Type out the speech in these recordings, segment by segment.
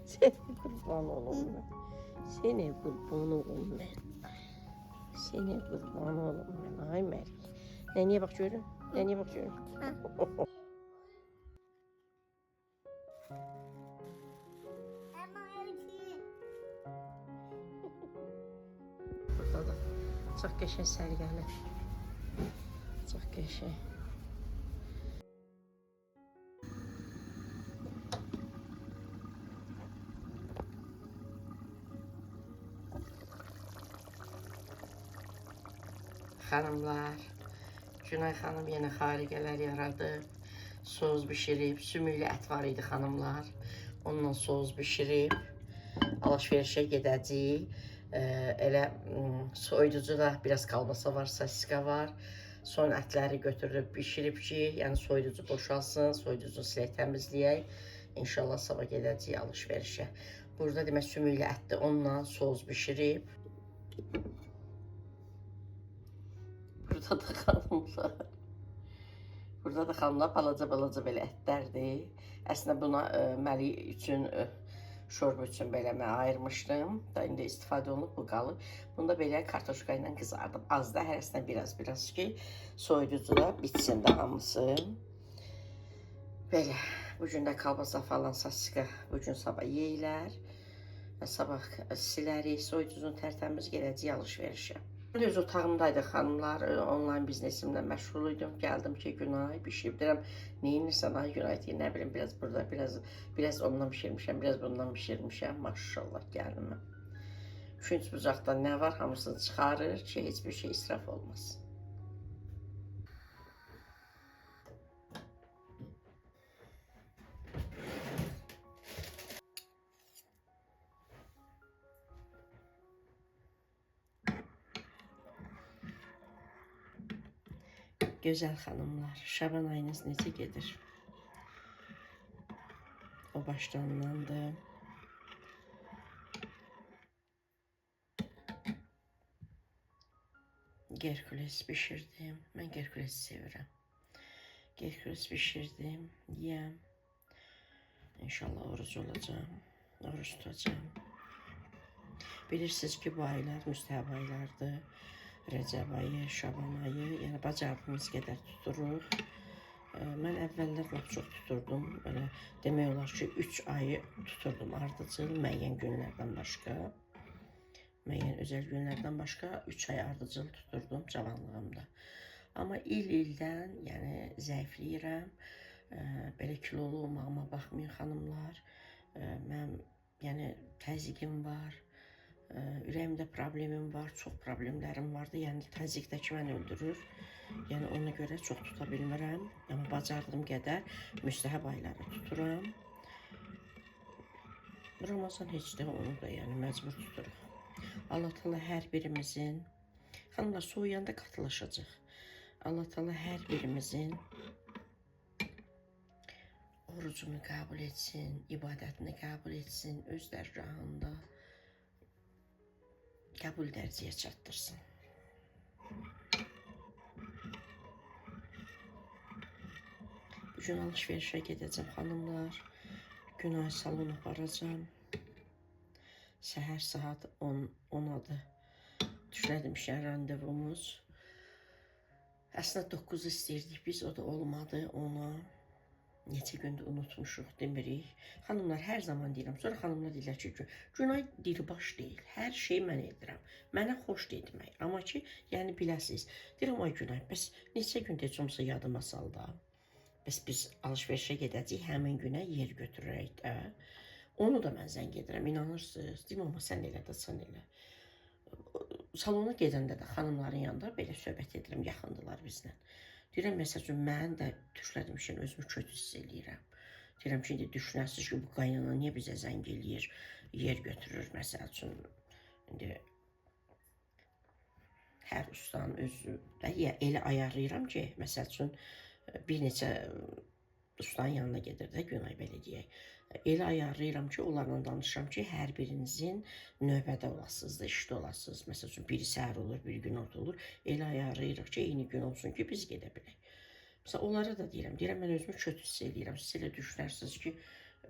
Seni kurban olum ben. Seni kurban olum ben. Seni kurban olum ben. Ay Meryem. Neniye bak görün. Neniye bak görün. Burada da çok qəşəng sərgəli. Çox qəşəng. Xanımlar, Günay xanım yenə xariqələr yaradıb. Soz bişirib, sümüklü ət var idi xanımlar. Onunla soz bişirib. Alışverişə gedəcəyik. Elə soyuducuda biraz kalbasa var, sasiska var. Son ətləri götürüb bişirib ki, yəni soyuducu boşalsın, soyuducunu silək təmizləyək. İnşallah sabah gedəcəyik alışverişə. Burada demək sümüklü ətdir, onunla soz bişirib. Burada da xanımlar. Burada da xanımlar balaca belə ətlərdir. Əslində buna Məli üçün, şorba üçün belə mən ayırmışdım. Da indi istifadə olunub, bu qalıb. Bunda belə kartoşka ilə qızardım. Az da hərəsindən biraz ki, soyuducuda bitsin də hamısı. Belə, bugün də kalbasa falan, sasiska bugün sabah yeyilər. Sabah silərik, soyuducunu tərtəmiz gələcək alışverişə. Öz otağımdaydı xanımlar, online biznesimlə məşğul idim. Gəldim ki, Günay bişirib. Deyirəm, neyinirsən ay Günay deyir, nə bilim, biraz burada, biraz ondan bişirmişəm, biraz bundan bişirmişəm. Maşallah gəlinmə. Üçüncü bucaqda nə var, hamısını çıxarır ki, heç bir şey israf olmasın. Gözəl xanımlar, Şaban ayınız necə gedir? O başlanandır. Gerkules bişirdim. Mən Gerkulesi sevirəm. Gerkules bişirdim, yiyəm. İnşallah oruc olacağım, oruç tutacağım. Bilirsiniz ki, bu aylar müstəhab aylardır. Rəcəb ayı, Şaban ayı, yəni bacardığımız qədər tuturuq. Mən əvvəllər lap çox tuturdum. Belə demək olar ki, 3 ayı tuturdum ardıcıl, müəyyən günlərdən başqa. Müəyyən özəl günlərdən başqa 3 ay ardıcıl tuturdum cavanlığımda. Amma il-ildən, yəni zəifləyirəm. Belə kilolu olmağıma baxmayın xanımlar. Mən, yəni təzyiqim var. Ürəyimdə problemim var, çox problemlərim vardı. Yəni təzyiqdəki məni öldürür. Yəni ona görə çox tuta bilmirəm. Amma bacardığım qədər müstəhab ayları tuturam. Ramazan heç də onu da yəni məcbur tuturuq. Allah Teala hər birimizin, xanımlar soğuyanda qatılaşacaq. Allah Teala hər birimizin orucunu qəbul etsin, ibadətini qəbul etsin, öz dərgahında qəbul dərəcəyə çatdırsın. Bugün alışverişə gedəcəm xanımlar. Günay salona aparacam. Səhər saat 10-adır. Düşləmişəm randevumuz. Əslində 9 istəyirdik biz, o da olmadı ona. Neçə gündür unutmuşuq, demirik. Xanımlar hər zaman deyirəm. Sonra xanımlar deyirlər ki, Günay diribaş deyil. Hər şey mən edirəm. Mənə xoş etmək. Amma ki, yəni biləsiniz. Deyirəm, ay Günay, bəs neçə gün heç olmasa yadıma sal da. Bəs biz alışverişə gedəcəyik, həmin günə yer götürərək də. Onu da mən zəng edirəm, inanırsınız. Deyim, amma sən elə də, sən elə. Salona gedəndə də xanımların yanında belə söhbət edirəm, yaxındılar bizlə. Deyirəm, məsəl üçün, mən də düşlədim işin, özümü kötü hiss eləyirəm. Deyirəm ki, indi düşünəsiniz ki, bu qaynana niyə bizə zəng eləyir, yer götürür, məsəl üçün. İndi hər ustanın özü də elə ayarlayıram ki, məsəl üçün, bir neçə ustanın yanına gedir də Günay, belə deyək. Elə ayarlayıram ki, onlarla danışıram ki, hər birinizin növbədə olasınız da, işdə olasınız. Məsəl üçün, biri səhər olur, biri gün orta olur. Elə ayarlayırıq ki, eyni gün olsun ki, biz gedə bilək. Mesela onlara da deyirəm, mən özümü kötü hiss edirəm. Siz elə düşünərsiniz ki,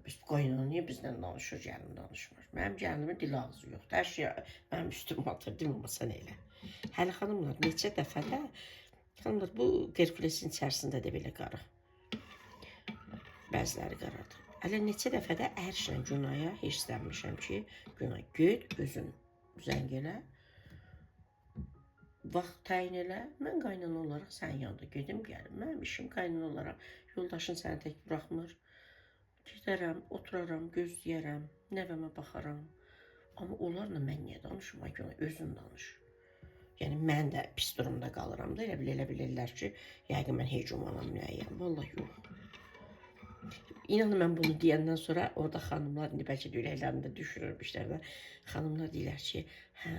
biz qaynana niyə bizlə danışır, gəlim danışmır. Mənim gəlinimin dil ağzı yoxdur. Hər şey mənim üstümə atır, demə sən elə. Hələ xanımlar, neçə dəfə də xanımlar bu Herkulesin içərisində də belə qara. Bəziləri qaradır. Hələ neçə dəfə də ərşlə Günaya hirslənmişəm ki, Günay, get özün zəng elə, vaxt təyin elə, mən qaynana olaraq sənin yanında gedim gəlim. Mənim işim qaynana olaraq, yoldaşın səni tək buraxmır. Gedərəm, oturaram, gözləyərəm, nəvəmə baxaram. Amma onlarla mən niyə danışım? Ay Günay, özün danış. Yəni mən də pis durumda qalıram da, elə bilirlər ki, yəqin mən hecumanam nəyəm. Vallahi yox. İnanın mən bunu deyəndən sonra orada xanımlar indi bəlkə də ürəklərində düşürmüşlər də. Xanımlar deyirlər ki, hə,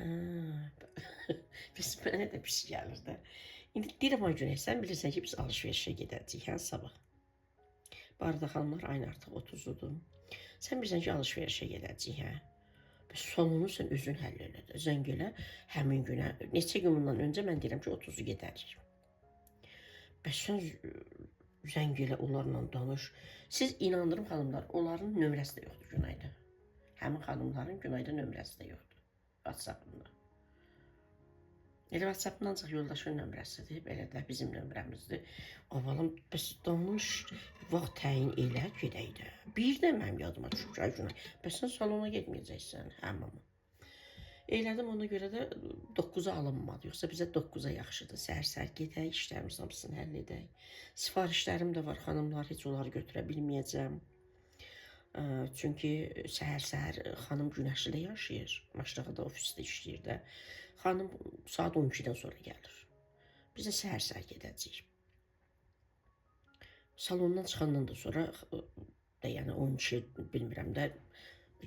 biz mənə də pis gəlir də. İndi deyirəm ay Güney, sən bilirsən ki, biz alış-verişə gedəcəyik, hə, sabah. Bu arada xanımlar ayın artıq 30-udur. Sən bilirsən ki, alış-verişə gedəcəyik, hə. Bəs sonunu sən özün həll elə də. Zəng elə həmin günə. Neçə gün bundan öncə mən deyirəm ki, 30-u gedərik. Bəs sən zəng elə onlarla danış. Siz inandırım xanımlar, onların nömrəsi də yoxdur Günayda. Həmin xanımların Günayda nömrəsi də yoxdur. WhatsApp-ında. Elə WhatsApp-ın ancaq yoldaşın nömrəsidir, belə də bizim nömrəmizdir. Avalım, bəs danış, vaxt təyin elə, gedək də. Bir də mənim yadıma düşür ki, ay Günay, bəs sən salona getməyəcəksən, həmama. Elədim, ona görə də 9-a alınmadı. Yoxsa bizə 9-a yaxşıdır. Səhər-səhər gedək, işlərimiz hamısını həll edək. Sifarişlərim də var, xanımlar, heç onları götürə bilməyəcəm. Çünki səhər-səhər xanım Günəşlidə yaşayır. Maşraqada ofisdə işləyir də. Xanım saat 12-dən sonra gəlir. Biz də səhər-səhər gedəcəyik. Salondan çıxandan da sonra da yəni 12 bilmirəm də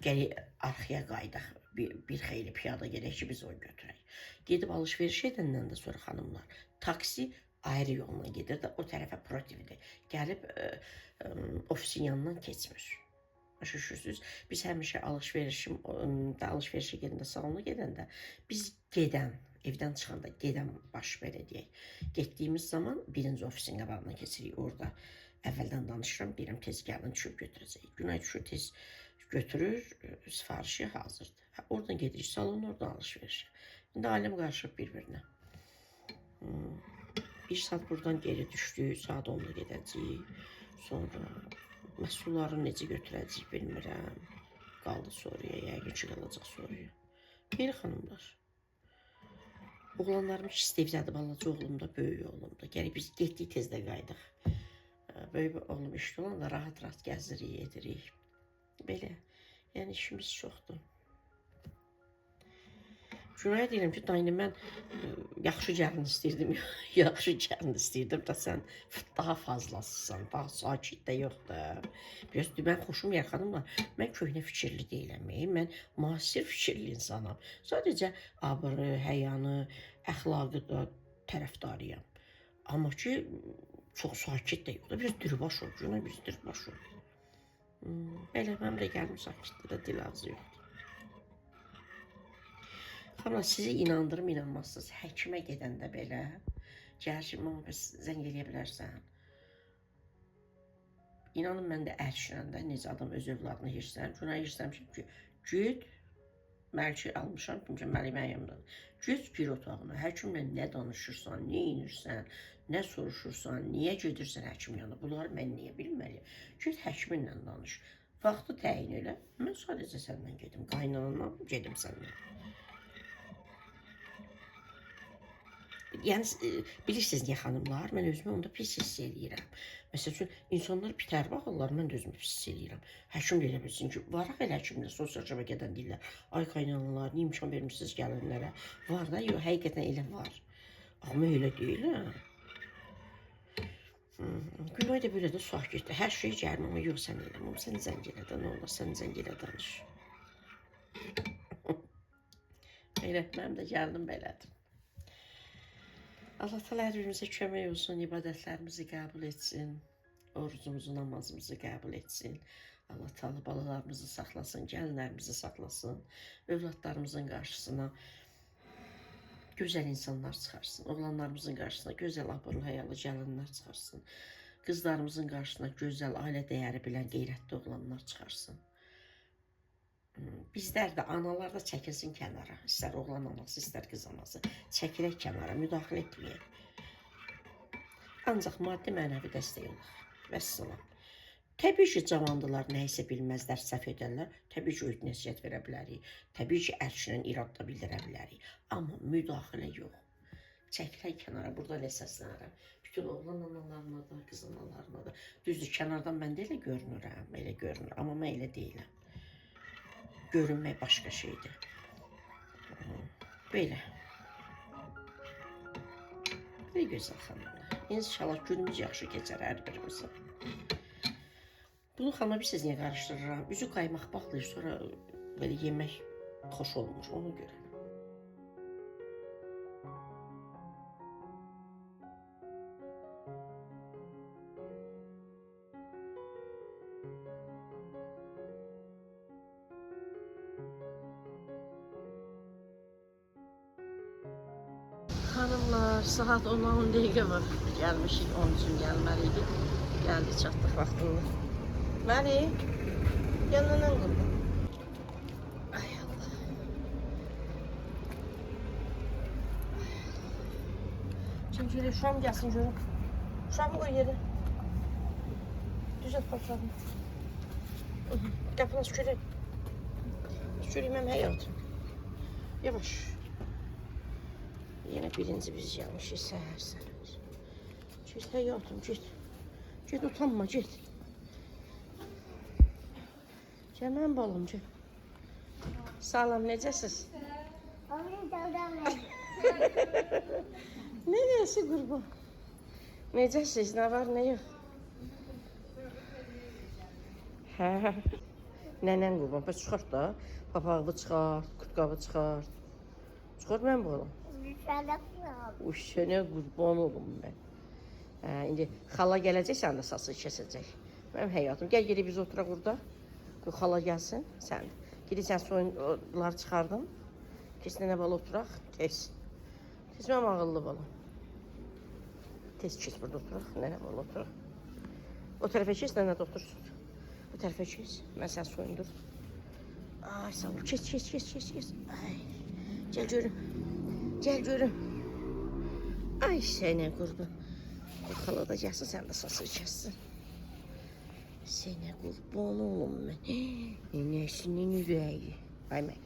gəli arxaya qaydaq. Bir xeyli piyada gedək ki, biz onu götürək. Gedib alış-veriş edəndən də sonra xanımlar, taksi ayrı yolla gedir də, o tərəfə protivdir. Gəlib ofisin yanından keçmir. Başa düşürsünüz? Biz həmişə alış-verişə gedəndə, salona gedəndə, biz evdən çıxanda gedən baş belə deyək. Getdiyimiz zaman birinci ofisin qabağına keçirik orada. Əvvəldən danışıram, deyirəm tez gəlin düşüb götürəcək. Günay düşür, tez götürür, sifarişi hazırdır. Oradan gedirik salona, oradan alış-veriş. İndi aləm qarışıb bir-birinə. Bir saat buradan geri düşdük, saat 10-da gedəcəyik. Sonra məhsulları necə götürəcəyik bilmirəm. Qaldı sonraya, yəqin ki, qalacaq sonraya. Belə xanımlar. Oğlanlarım istevzədir, balaca oğlum da, böyük oğlum da. Gələk biz getdik tezdə qaydıq. Böyük oğlum işdə olanda rahat-rahat gəzirik, edirik. Belə, yəni işimiz çoxdur. Günaya deyirəm ki, dayını mən yaxşı gəlin istəyirdim, yaxşı gəlin istəyirdim da sən daha fazlasısan, daha sakit də yoxdur. Biraz mən xoşum yer xanımlar, mən köhnə fikirli deyiləm, mən müasir fikirli insanam. Sadəcə abırı, həyanı, əxlaqı da tərəfdarıyam. Amma ki, çox sakit də yoxdur, biraz dürbaş ol, Günay, biz dürbaş ol. Belə, mənim də gəlim sakitdir də, dil ağzı yoxdur. Xanımlar, sizi inandırım, inanmazsınız. Həkimə gedəndə belə, gəlir ki, mama, bəs zəng eləyə bilərsən. İnanın, mən də ərşirəm də, necə adam öz övladını hirslənir. Günah hirslənmişim ki, ged, məlki almışam, çünki məliməyimdən. Ged, gir otağına, həkimlə nə danışırsan, nə inirsən, nə soruşursan, niyə gedirsən həkim yanına, bunları mən niyə bilməliyim? Ged, həkiminlə danış. Vaxtı təyin elə, mən sadəcə səndən gedim, qaynananla gedim səndən. Yəni, bilirsiniz niyə xanımlar, mən özümü onda pis hiss eləyirəm. Məsəl üçün, insanlar pitər baxırlar, mən də özümü pis hiss eləyirəm. Həkim də elə bilsin ki, varaq elə həkimlər, sosial şəbəkədən deyirlər, ay qaynanalar, niyə imkan vermişsiniz gəlinlərə? Var da, yox, həqiqətən elə var. Amma elə deyil, hə? Günay da belə də sakitdir, hər şey gəlim, amma yox, sən elə, amma sən zəng elə də, nə olar, sən zəng elə danış. Elə, mənim də gəlinim belədir. Allah təala hər birimizə kömək olsun, ibadətlərimizi qəbul etsin, orucumuzu, namazımızı qəbul etsin. Allah təala balalarımızı saxlasın, gəlinlərimizi saxlasın, övladlarımızın qarşısına gözəl insanlar çıxarsın. Oğlanlarımızın qarşısına gözəl abırlı, həyalı gəlinlər çıxarsın. Qızlarımızın qarşısına gözəl ailə dəyəri bilən qeyrətli oğlanlar çıxarsın. Bizlər də, analar da çəkilsin kənara. İstər oğlan anası, istər qız anası. Çəkilək kənara, müdaxilə etməyək. Ancaq maddi mənəvi dəstək olaq. Vəssalam. Təbii ki, cavandılar nəyisə bilməzlər, səhv edərlər. Təbii ki, öz nəsiyyət verə bilərik. Təbii ki, ərşinin iradda bildirə bilərik. Amma müdaxilə yox. Çəkilək kənara, burada nə səslənərəm. Bütün oğlan analarına da, qız analarına da. Düzdür, kənardan mən də elə görünürəm, elə görünür. Amma mən elə deyiləm. Görünmək başqa şeydir. Belə. Belə gözəl xanımlar. İnşallah günümüz yaxşı keçər hər birimizin. Bunu xanıma bir niyə qarışdırıram. Üzü qaymaq baxlayır, sonra belə yemək xoş olmur, ona görə. Xanımlar, saat 10 dəqiqə var. Gəlmişik, 10 üçün gəlməliydik. Gəldi, çatdıq vaxtında. Məli, yanından qurban. Ay Allah. Çünki elə şam gəlsin görüm. Şamı qoy yeri. Düzət patrağını. Qapına sükürək. Sükürəyim həyatım. Yavaş. Yine birinci biz gelmişiz səhər. Git həyatım, git. Git, utanma, git. Gel mənim balım, gel. Salam, necəsiz? Neresi qurban? Necəsiz, nə var, nə yox? Hə, nənən qurban, bəs çıxart da. Papağını çıxart, kurtqabı çıxart. Çıxart mənim balım. Uy, sənə qurban olum mən. İndi xala gələcək, sən də sası kəsəcək. Mənim həyatım, gəl gedib biz oturaq burada. Xala gəlsin, sən də. Gedib sən soyunları çıxardın. Tez nənə bala oturaq, tez. Tez mənim ağıllı balam. Tez keç burada oturaq, nənə bala oturaq. O tərəfə keç, nənə də otursun. O tərəfə keç, mən sən soyundur. Ay, sağ ol, keç. Ay, gəl görüm. Gel görüm. Ay sənə qurban. Xala da gəlsin, sən də sası kəssin. Sənə qurban olum mən. Nənəsinin ürəyi. Qaymay.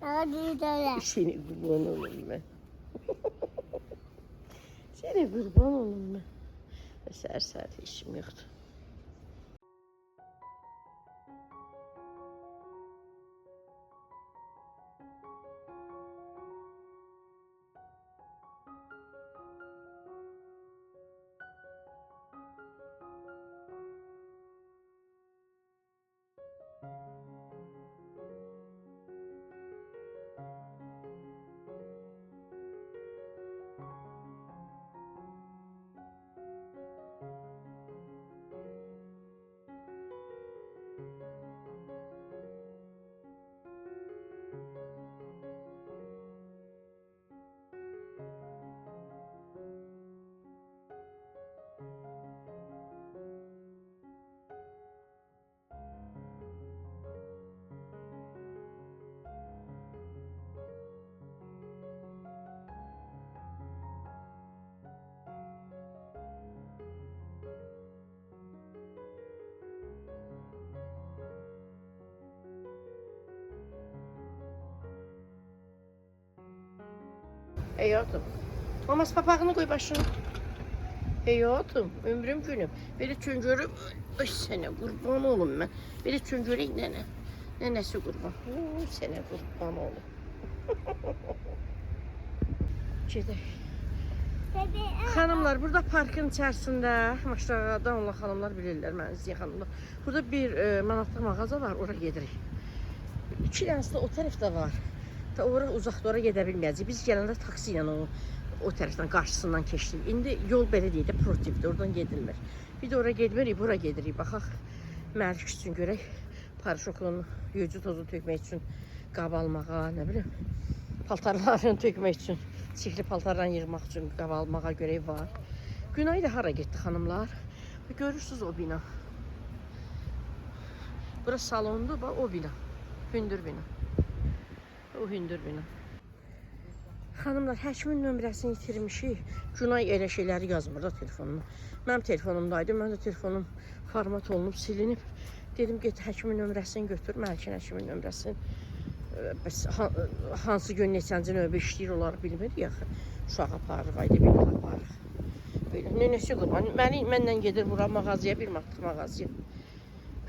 Sənə qurban olum mən. Sənə qurban olum mən. Səhər işim yoxdur. Hayatım. Mamas papağını koy başına. Hayatım, ömrüm günüm. Böyle çöngörüm. Ay sənə qurban olum mən. Böyle çöngörək nənə. Nənəsi qurban. Sənə qurban olum. Gedək. Xanımlar, burada parkın içərisində, maşlardan olan xanımlar bilirlər, mən izləyən xanımlar. Burada bir manatlıq mağaza var, oraya gedirik. 2 dənəsi də o tərəfdə var. Oraya uzaqda, oraya gedə bilməyəcək. Biz gələndə taksi ilə o tərəfdən, qarşısından keçdik. İndi yol belə deyil də, protivdir, oradan gedilmir. Bir də oraya gedmirik, bura gedirik. Baxaq, Məlik üçün görək, paraşokun, yüzü tozu tökmək üçün qab almağa, nə bilim, paltarlarını tökmək üçün, çirkli paltarlarını yığmaq üçün qavalmağa görə var. Günay da hara getdi xanımlar? Görürsünüz o bina. Burası salondur, bax o bina. Hündür bina. O hündür bina. Xanımlar, həkimin nömrəsini itirmişik. Günay elə şeyləri yazmır da telefonuna. Mənim telefonumdaydı. Mən də telefonum format olunub, silinib. Dedim, get həkimin nömrəsini götür. Məlikin həkimin nömrəsini. Bəs hansı gün neçənci növbə işləyir, onları bilmirik yaxı. Uşağı aparırıq, ayda bir il aparırıq. Böyle nənəsi qurban. Mənlə gedir bura mağazaya, bir manatlık mağazaya.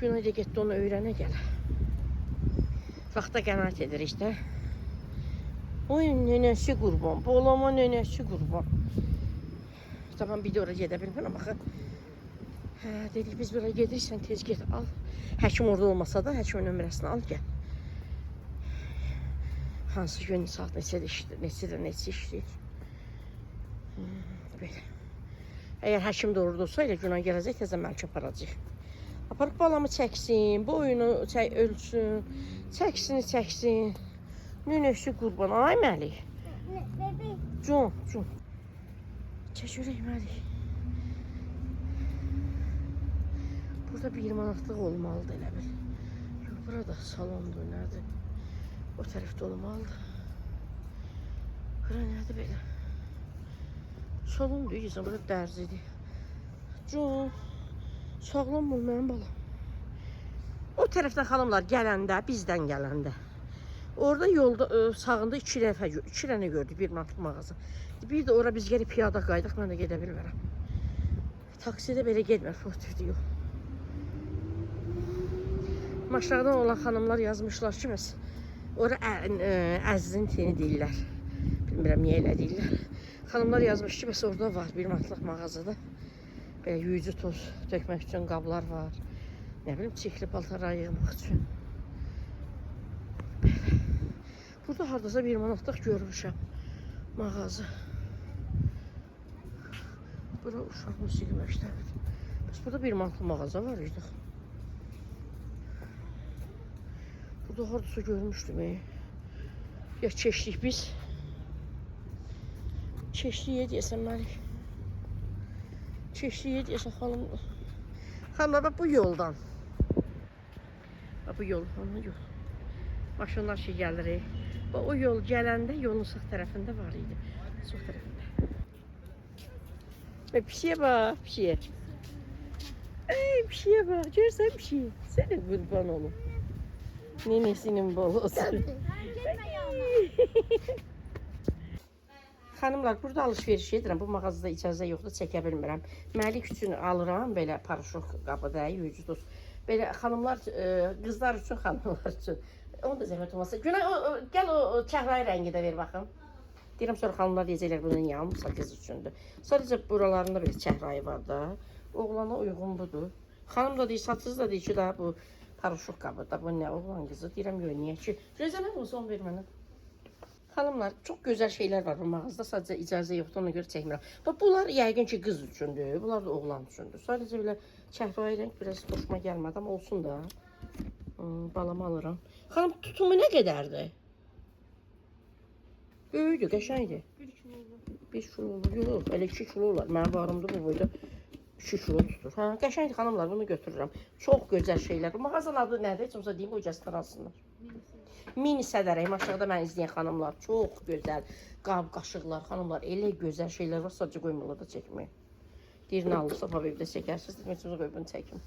Günay da getdi onu öyrənə gələ. Vaxta qənaət edirik də. Oy nənəsi qurban, bolama nənəsi qurban. Tamam bir də oraya gedə bilmirəm axı. Hə, dedik biz buraya gedirsən tez get al. Həkim orada olmasa da həkimin nömrəsini al gəl. Hansı gün saat neçədə işləyir. Belə. Əgər həkim də orada olsa elə Günay gələcək təzə məlkə aparacaq. Aparıb balamı çəksin, boyunu ölçsün, çəksin. Nünəsi qurban, ay Məlik. Con. Çək ürək Məlik. Burada bir manatlıq olmalıdır elə bil. Yox, burada salondur, nədir? O tərəfdə olmalıdır. Bura nədir belə? Salon deyirsən, burada dərzidir. Con, sağlam ol mənim balam. O tərəfdən xanımlar gələndə, bizdən gələndə. Orada yolda sağında iki dənə gördük, bir manatlıq mağaza. Bir də ora biz gəlib piyada qaydıq, mən də gedə bilmərəm. Taksidə belə getmir, fotoğrafı yox. Maşlardan olan xanımlar yazmışlar ki, bəs ora Əzizin teni deyirlər. Bilmirəm, niyə elə deyirlər. Xanımlar yazmış ki, bəs orada var bir manatlıq mağazada. Belə yüyücü toz tökmək üçün qablar var. Nə bilim, çirkli paltarlar yığmaq üçün. Burada hardasa bir manatlıq görmüşəm mağaza. Bura uşaq musiqi məktəbidir. Bəs burada bir manatlıq mağaza var idi. Burada hardasa görmüşdüm. Ya keçdik biz. Keçliyə deyəsən Məlik. Keçliyə deyəsən xanım. Xanımlar bax bu yoldan. Bax bu yol, yol. Maşınlar şey gəlir. O yol gələndə yolun sağ tərəfində var idi. Sol tərəfində. Pişiyə bax, pişiyə. Ey pişiyə bax, görsən pişiyə. Sənə qurban olum. Nenesinin bol olsun. Xanımlar, burada alış-veriş edirəm. Bu mağazada icazə yoxdur, çəkə bilmirəm. Məlik üçün alıram belə paraşok qabıda, yüyücü toz. Belə xanımlar, qızlar üçün, xanımlar üçün. Onu da zəhmət olmasa. Günay, gəl o çəhrayı rəngi də ver baxım. Deyirəm, sonra xanımlar deyəcəklər, bunun yanımsa qız üçündür. Sadəcə buralarında belə çəhrayı var da. Oğlana uyğun budur. Xanım da deyir, satsız da deyir ki, daha bu paraşok qabıda. Bu nə oğlan qızı? Deyirəm, yox, niyə ki? Rəzəmət olsa onu ver mənə. Xanımlar, çox gözəl şeylər var bu mağazada. Sadəcə icazə yoxdur, ona görə çəkmirəm. Bunlar yəqin ki, qız üçündür. Bunlar da oğlan üçündür. Sadəcə belə çəhrayı rəng biraz xoşuma gəlmədi, amma olsun da. Balama alıram. Xanım, tutumu nə qədərdir? Böyüdür, qəşəngdir. 1 kilo olur. Yox, elə 2 kilo olar. Mənim varımda bu boyda 2 kilo tutur. Hə, qəşəngdir xanımlar, bunu götürürəm. Çox gözəl şeylər. Bu mağazanın adı nədir? Heç olsa deyim, o cəsdən alsınlar. Mini sədərəyim aşağıda mən izləyən xanımlar. Çox gözəl qab, qaşıqlar, xanımlar. Elə gözəl şeylər var, sadəcə qoymurlar da çəkməyə. Dirini alırsa, evdə çəkərsiniz. Demək üçün qoy bunu çəkim.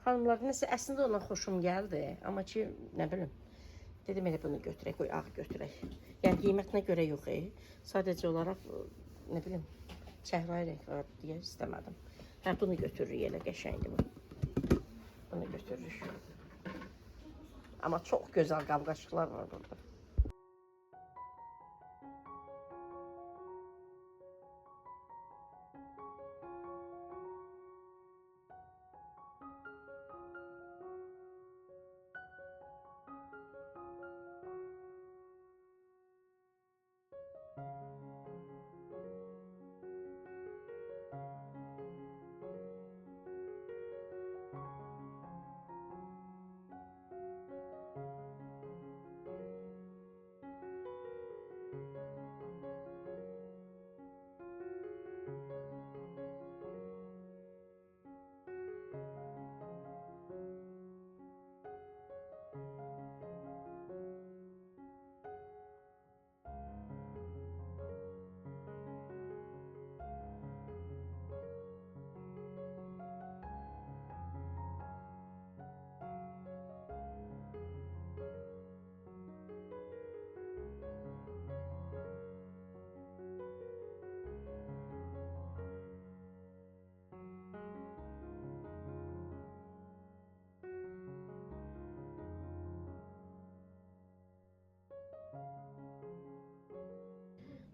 Xanımlar, nəsə əslində ondan xoşum gəldi. Amma ki, nə bilim, dedim elə bunu götürək, qoy ağ götürək. Yəni qiymətinə görə yox, sadəcə olaraq, nə bilim, çəhrayı rəng var deyə istəmədim. Hə, bunu götürürük, elə qəşəngdir bu. Bunu götürürük. Amma çox gözəl qab-qaşıqlar var burada.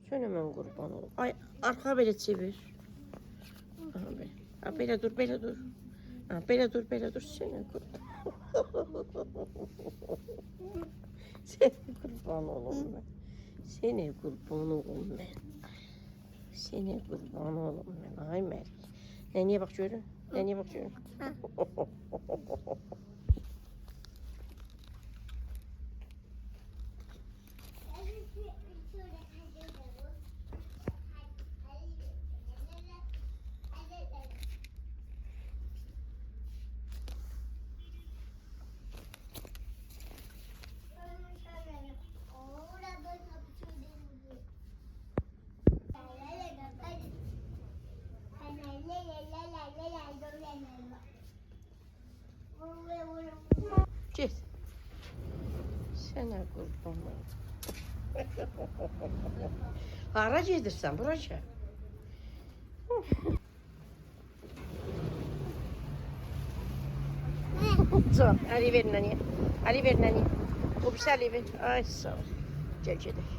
Sənə mən qurban olum. Ay, arxa belə çevir. Aha, belə. Ha, belə dur, belə dur. Ha, belə dur, belə dur. Sənə qurban. Sənə qurban olum mən. Sənə qurban olum mən. Sənə qurban olum mən. Ay Mərik. Nəniyə bax görün? Nəniyə bax görün? Get. Sənə qurban olum. Hara gedirsən? Bura gəl. Can, əli ver nənəyə. Əli ver nənəyə. O birisi əli ver. Ay, sağ ol. Gəl gedək.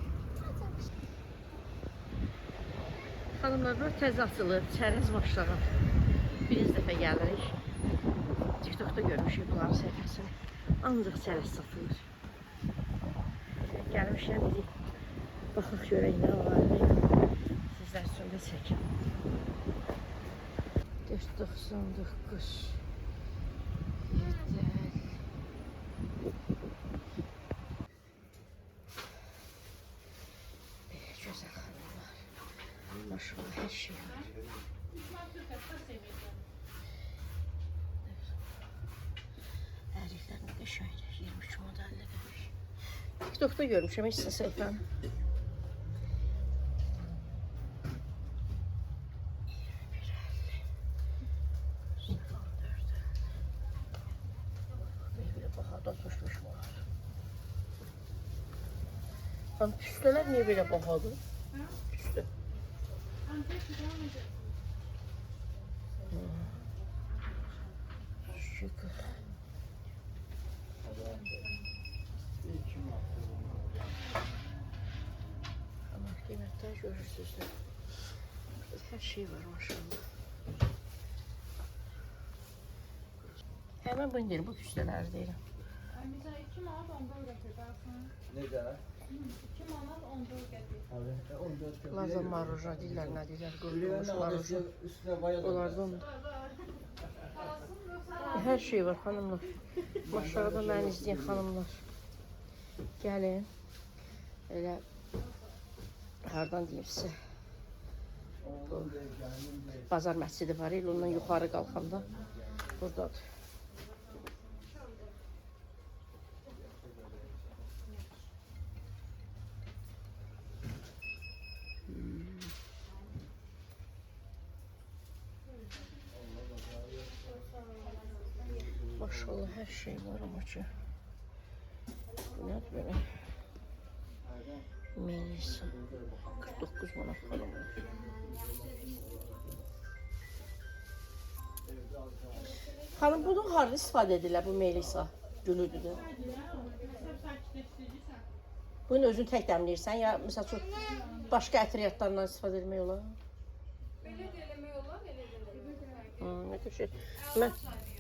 Xanımlar, bura təzə açılıb, çərəz başladı. Birinci dəfə gəlirik. TikTok'da görmüşük bunların səhifəsini. Ancaq çərəz satılır. Gəlmişəm, dedik. Baxıq görək nə var. Sizlər üçün də çəkim. 4.99 7.50 Gözəl xanımlar. Maşallah, hər şey var. Əriklər nə qəşəngdir. 23 modelli demiş. TikTok'da görmüşəm heç səhifəni. Lan püstələr niyə belə bahadır? Püstə. Şükür. Ama qiymətlər görürsünüz də. Hər şey var maşallah. Həmən bunu deyirəm, bu püstələri deyirəm. Mesela 2 manat 14 götürürsən. Necə? 2 manat 14 götür. 14 köpək. Lazım marujna deyirlər, nə deyirlər, qurulmuş marujna. Üstünə vaya da. Onlardan hər şey var xanımlar. Aşağıda məni izləyən xanımlar. Gəlin. Elə hardan deyim sizə. Bazar məscidi var, ondan yuxarı qalxanda buradadır. Maşallah her şey var ama ki. Bu ne böyle? Melisa. 49 manat falan var. Hanım bunu harda istifadə edirlər bu Melisa gülüdür də. Bunu özün tək dəmləyirsən ya məsəl üçün başqa ətriyyatlardan istifadə etmək olar? Belə də eləmək olar, elə də eləmək. Ne köşe.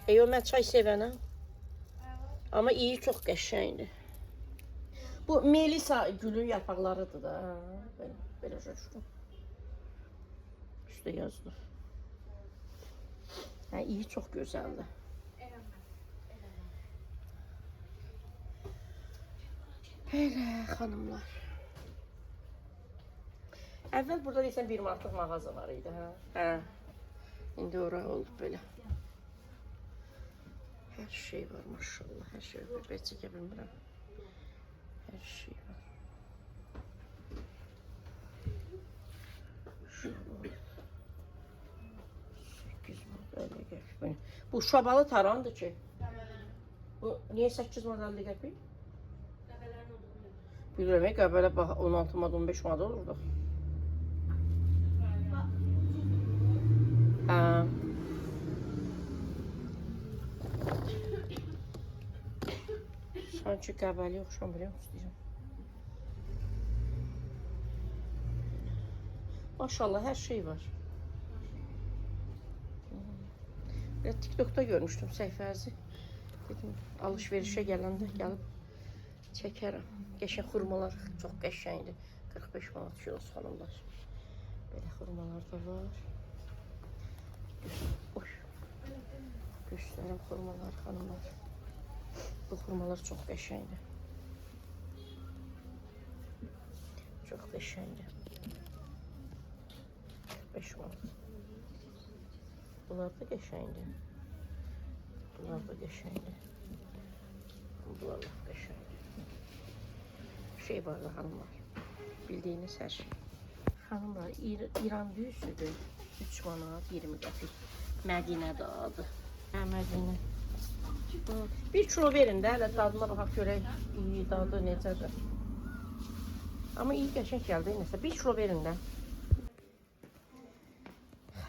Mən çay sevənəm. Amma iyi çox qəşəngdir. Bu Melisa gülün yapaqlarıdır da. Belə şaşırdım. Üstə yazılır. Hə, iyi çox gözəldir. Belə xanımlar. Əvvəl burada deyəsən 1 manatlıq mağaza var idi, hə? Hə. İndi ora oldu belə. Her şey var maşallah, her şey var. Ben çəkə bilmirəm. Her şey var. Şabalı. 8 model qəpik. Bu şabalı tarandır ki. Bu niye 8 model qəpik? Bilirəm, qəbələ 16 manat, 15 manat olur da. Hə. Sanki qəbəli oxşam biliyor musun? Maşallah hər şey var. Ya TikTok'da görmüştüm səhifəzi. Dedim alışverişə gələndə gəlib çəkərəm. Qəşəng xurmalar çox qəşəngdir. 45 manat kilosu xanımlar. Belə xurmalar da var. Oy. Göstərim xurmalar xanımlar. Bu xurmalar çox qəşəngdir. Çox qəşəngdir. 45 manat. Bunlar da qəşəngdir. Bunlar da qəşəngdir. Bunlar da qəşəngdir. Şey var da hanımlar. Bildiyiniz hər şey. Hanımlar, İran düzüdür. 3 manat 20 qəpik. Mədinədə adı. Hə, Mədinə. 1 kilo verin də, hələ dadına baxaq görək. İyi dadı necədir. Amma iyi qəşəng gəldi, nəsə 1 kilo verin də.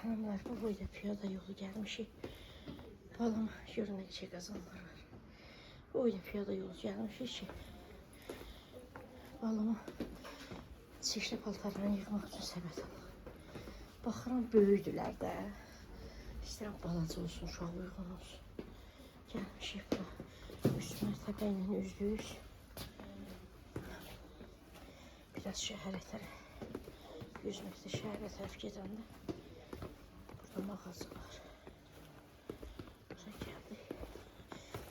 Hanımlar, bu boyda piyada yolu gəlmişik. Balım, görün necə qazanlar var. Bu boyda piyada yolu gəlmişik ki, balımı çeşli paltarlarını yığmaq üçün səbət alıq. Baxıram, böyüdülər də. İstəyirəm balaca olsun, uşaq uyğun olsun. Gəlmişik bura. Üst mərtəbə ilə üzdüyüz. Biraz şəhərə tərəf. 100 metre şəhərə tərəf gedəndə. Burada mağaza var. Buraya gəldik.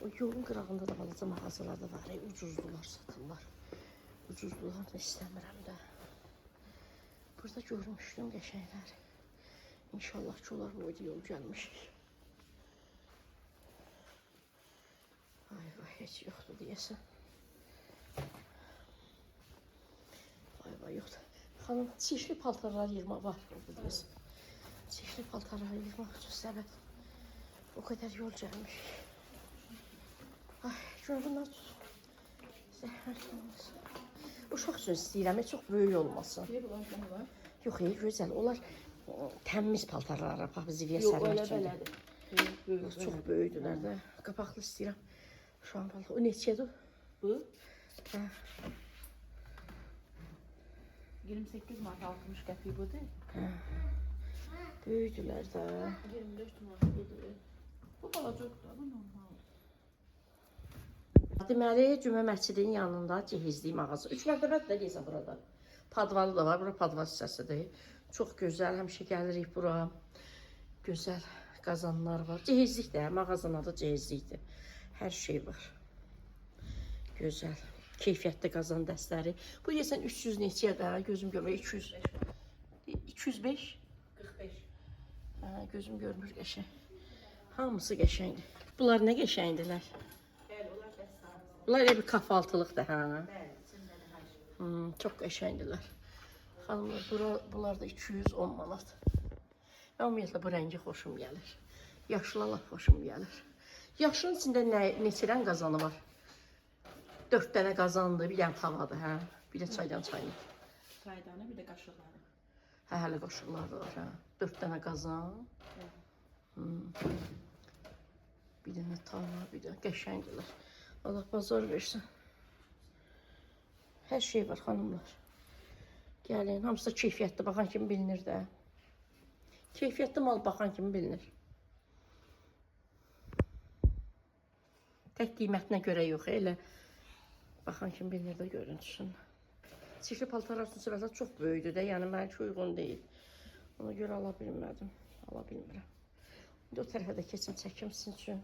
O yolun qırağında da balaca mağazalar da var. Ucuzdular, satırlar. Ucuzdular da istəmirəm də. Burada görmüşdüm qəşənglər. İnşallah ki, onlar boyda yol gəlmişik. Ay vay, heç yoxdur deyəsən. Ay vay, yoxdur. Xanım, çeşli paltarlar yığmaq var burada deyəsən. Çeşli paltarlar yığmaq üçün səbət. O qədər yol gəlmişik. Ay, gör bunlar tut. Zəhmət olmasın. Uşaq üçün istəyirəm, çox böyük olmasın. Yox, gözəl. Onlar təmiz paltarlar, bax, zivyə sərmək üçün. Yox, çox böyükdülər də. Qapaqlı istəyirəm. Uşağın paltarı. O neçədir? Bu? Hə. 28 manat 60 qəpik budur. Hə. Böyükdülər də. 24 manat budur. Bu balacıqdır, bu normal. Deməli, Cümə məscidinin yanında cihizlik mağazı. 3 mərtəbədir də deyəsən burada. Padvalı da var, bura padval hissəsidir. Çox gözəl, həmişə gəlirik bura. Gözəl qazanlar var. Cihizlik də, mağazanın adı cihizlikdir. Hər şey var. Gözəl, keyfiyyətli qazan dəstləri. Bu deyəsən 300 neçəyə də, gözüm görmür, 200. 205? 45. Hə, gözüm görmür qəşəng. Hamısı qəşəngdir. Bunlar nə qəşəngdirlər? Bəli, onlar dəstədir. Bunlar elə bir kafaltılıqdır, hə? Bəli, içindədir hər şey. Çox qəşəngdirlər. Xanımlar, bunlar da 210 manat. Mən ümumiyyətlə bu rəngi xoşum gəlir. Yaşlı lap xoşum gəlir. Yaşlının içində neçə rəng qazanı var? 4 dənə qazandır, bir dənə tavadır, hə? Bir də çaydan çaynik. Çaydanı, bir də qaşıqları. Hə, hələ qaşıqlar da var, hə? 4 dənə qazan. Bir dənə tava, bir dənə qəşəngdirlər. Allah bazar versin. Hər şey var, xanımlar. Gəlin, hamısı da keyfiyyətli, baxan kimi bilinir də. Keyfiyyətli mal baxan kimi bilinir. Tək qiymətinə görə yox, elə baxan kimi bilinir də görüntüsün. Çeşli paltarlar üçün səbəblər çox böyükdür də, yəni mənə ki uyğun deyil. Ona görə ala bilmədim, ala bilmirəm. İndi o tərəfə də keçim çəkim sizin üçün.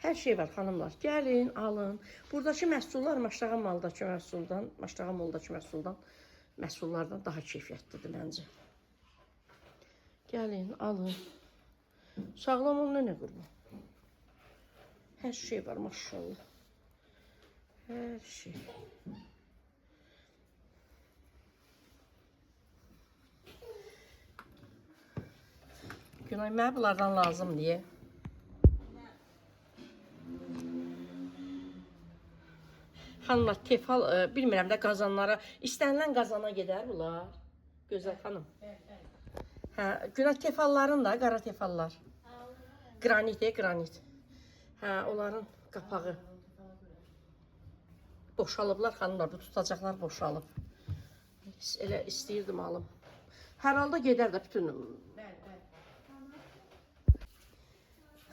Hər şey var xanımlar. Gəlin, alın. Buradakı məhsullar Maşrağa maldakı məhsullardan daha keyfiyyətlidir məncə. Gəlin, alın. Sağlam olun, nə qurban. Hər şey var maşallah. Hər şey. Günay, mənə bunlardan lazım deyə. Xanımlar, tefal, bilmirəm də qazanlara, istənilən qazana gedər bunlar. Gözəl xanım. Hə, Günay tefalların da, qara tefallar. Qranit, qranit. Hə, onların qapağı. Boşalıblar xanımlar, bu tutacaqlar boşalıb. Elə istəyirdim alım. Hər halda gedər də bütün.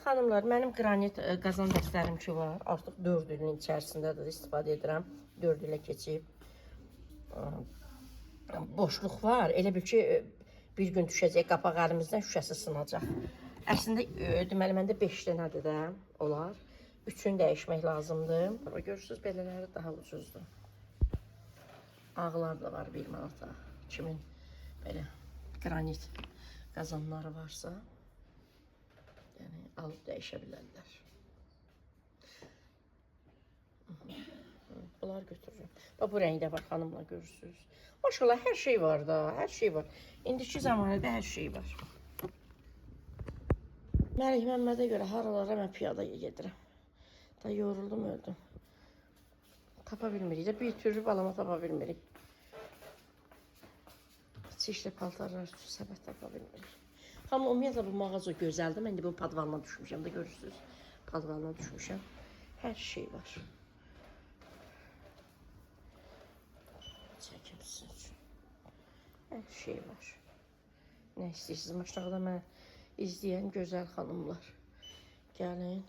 Xanımlar, mənim qranit qazan dəstlərim ki var. Artıq 4 ilin içərisindədir, istifadə edirəm. 4 ilə keçib. Boşluq var. Elə bil ki, bir gün düşəcək qapaq əlimizdən, şüşəsi sınacaq. Əslində, deməli, məndə 5 dənədir də olar. 3-ünü dəyişmək lazımdır. Bura görürsünüz, belələri daha ucuzdur. Ağlar da var 1 manata. Kimin belə qranit qazanları varsa, yəni alıb dəyişə bilərlər. Bunlar götürürüm. Bax, bu rəngdə var, xanımla görürsünüz. Maşallah, hər şey var da, hər şey var. İndiki zamanədə hər şey var. Məlik Məmmədə görə haralara mən piyada gedirəm. Da yoruldum, öldüm. Tapa bilmirik də, bir türlü balama tapa bilmirik. İçişli paltarlar üçün səbət tapa bilmirik. Amma ümumiyyətlə bu mağaza gözəldir. Mən də bu padvalına düşmüşəm də, görürsünüz. Padvalına düşmüşəm. Hər şey var. Çəkim sizin üçün. Hər şey var. Nə istəyirsiniz? Aşağıda mən izləyən gözəl xanımlar. Gəlin.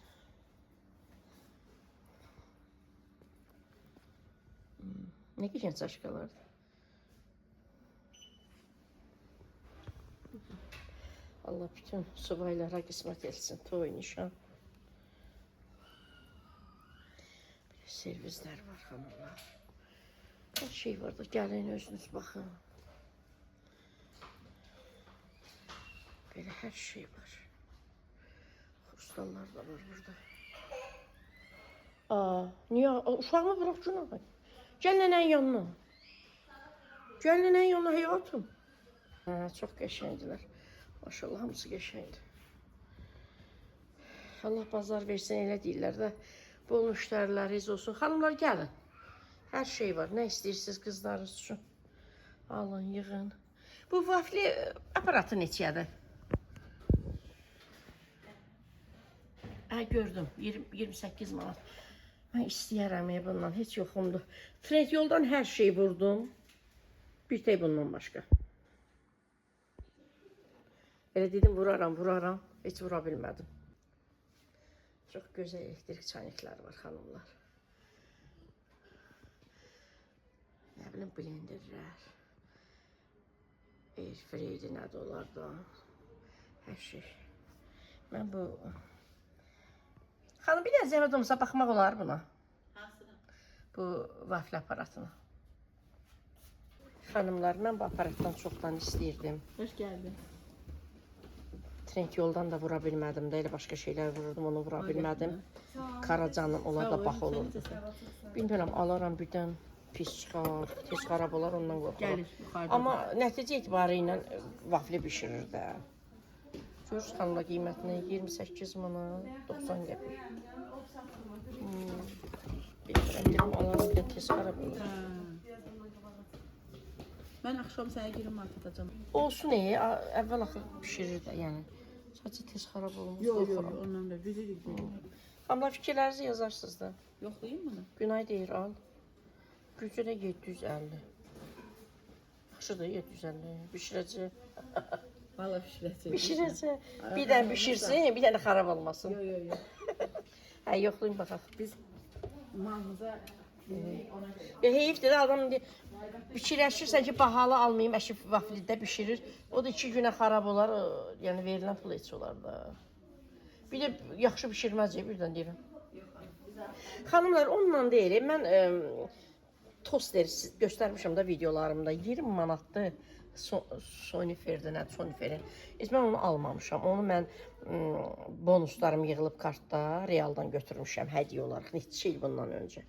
Nə keçən çaşkalardır. Allah bütün subaylara qismət etsin. Toy, nişan. Bir servislər var, xanımlar. Hər şey var da, gəlin özünüz baxın. Belə hər şey var. Xrustallar da var burada. Niyə? Uşağımı bırak Cunay. Gəl nənənin yanına. Gəl nənənin yanına həyatım. Çox qəşəngdilər. Maşallah, hamısı qəşəngdir. Allah bazar versin, elə deyirlər də. Bol müştəriləriniz olsun. Xanımlar, gəlin. Hər şey var. Nə istəyirsiniz qızlarınız üçün? Alın, yığın. Bu vafli aparatı neçədir? Gördüm. 28 manat. Mən istəyərəm bundan. Heç yoxumdur. Trend yoldan hər şey vurdum. Bir tek bundan başqa. Elə dedim, vuraram. Heç vura bilmədim. Çox gözəl elektrik çayniklər var, xanımlar. Nə bilim, blenderlər. Airfryer nədir olar da. Hər şey. Mən bu... Xanım, bir də zəhmət olmasa baxmaq olar buna. Hansına? Bu vafli aparatına. Xanımlar, mən bu aparatdan çoxdan istəyirdim. Hoş geldin. Trend yoldan da vura bilmədim də, elə başqa şeylər vururdum, onu vura bilmədim. Karacanım, ona da bax olurdu. Bilmirəm, alaram birdən pis çıxar, tez xarab olar, ondan qorxuram. Gəlir, yuxarıda. Amma nəticə etibarı ilə vafli bişirir də. Görürsünüz xanımla qiymətini 28 manat 90 qəpik. Bilmirəm, alaram birdən tez xarab olur. Mən axşam sənə 20 manat atacağım. Olsun, əvvəl axı bişirir də, yəni. Sadəcə tez xarab olmaz. Yox, ondan da bilirik. Amma fikirlərinizi yazarsınız da. Yoxlayayım bunu. Günay deyir, al. Gücü də 750. Yaxşıdır, 750. Bişirəcək. Valla pişirəcək. Bişirəcək. Bir dənə bişirsin, bir dənə xarab olmasın. Yox. Yoxlayın, baxaq. Biz malımıza ona görə. Heyifdir də, adam fikirləşirsən ki, bahalı almayayım, əşi vaflidə bişirir. O da 2 günə xarab olar, yəni verilən pul heç olar da. Bir də yaxşı bişirməz, birdən deyirəm. Xanımlar, onunla deyil, mən toster göstərmişəm də videolarımda, 20 manatdır. Soniferdir, nədir Soniferin. Mən onu almamışam. Onu mən bonuslarım yığılıb kartda realdan götürmüşəm hədiyyə olaraq. Neçə il bundan öncə.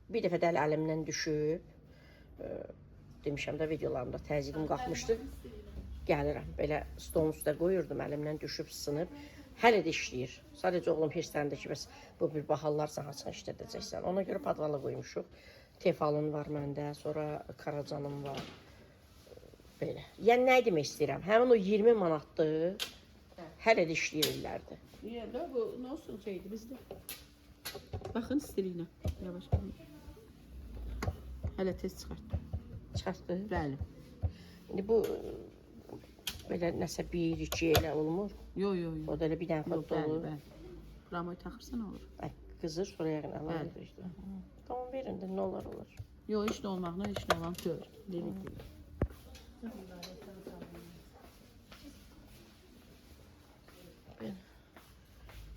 Bir dəfə də əlimdən düşüb. Demişəm də videolarımda təzyiqim qalxmışdı. Gəlirəm. Belə stolun üstə qoyurdum, əlimdən düşüb sınıb. Hələ də işləyir. Sadəcə oğlum hirsləndi ki, bəs bu bir bahallarsan, haçan işlədəcəksən. Ona görə padvala qoymuşuq. Tefalın var məndə, sonra karacanım var. Belə. Yəni, nə demək istəyirəm? Həmin o 20 manatdır, hələ də işləyirlərdi. Niyə də bu nə olsun şeydir bizdə. Baxın istiliyinə. Yavaş baxın. Hələ tez çıxartdım. Çıxartdı. Bəli. İndi bu Belə nəsə 1-2 elə olmur. Yo yo yo. O da elə bir dənə Yox, xott olur. bəli. Ramoy taxırsan olur. Ay, qızır, sonra yəqin əlavə Bəli. edir işte. Tamam, verin də, nə olar olar. Yo, iş də olmaqla, iş də olan tör. Dedik.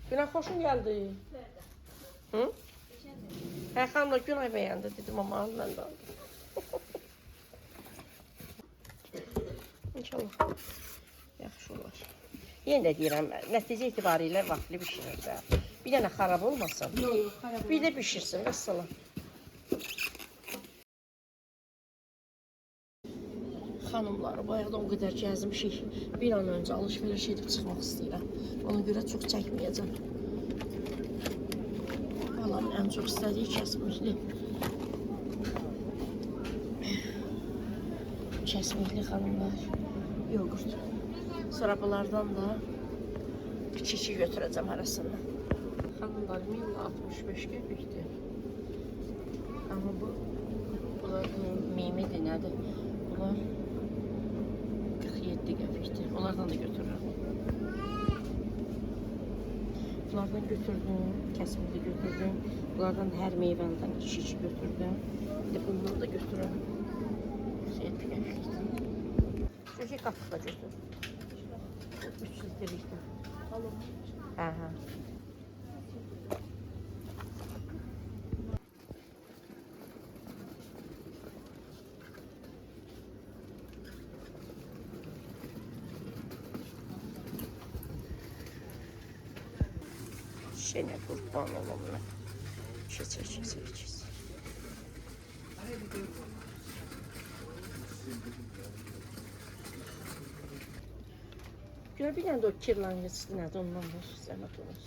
Günay xoşun gəldi. Hı? Hə, xanımla Günay bəyəndi dedim, amma mən də aldım. İnşallah yaxşı olar. Yenə də deyirəm, nəticə etibarilə vaxtlı bişirir də. Bir dənə xarab olmasın. Yo yo, xarab. Bir də bişirsin, vəssalam. Xanımlar, bayaqdan o qədər gəzmişik. Bir an öncə alış-veriş edib çıxmaq istəyirəm. Ona görə çox çəkməyəcəm. Balamın ən çox istədiyi kəsmikli. Kəsmikli xanımlar. Yoğurt. Sonra bunlardan da iki götürəcəm arasından. Xanımlar 1065 qəpikdir. Amma bunlar meymedir, nədir? Bunlar 47 qəpikdir. Onlardan da götürürəm. Bunlardan götürdüm, kəsmikli götürdüm. Bunlardan hər meyvədən 2 götürdüm. Bir də bundan da götürürəm. 7 qəpikdir. Çünki qapıq da götür. 3 litrlikdir. Hə, hə. Şeyine kurban olalım ben. Keçir. Görə bir dənə də o kirlangıçlı nədir, ondan var, zəhmət olur.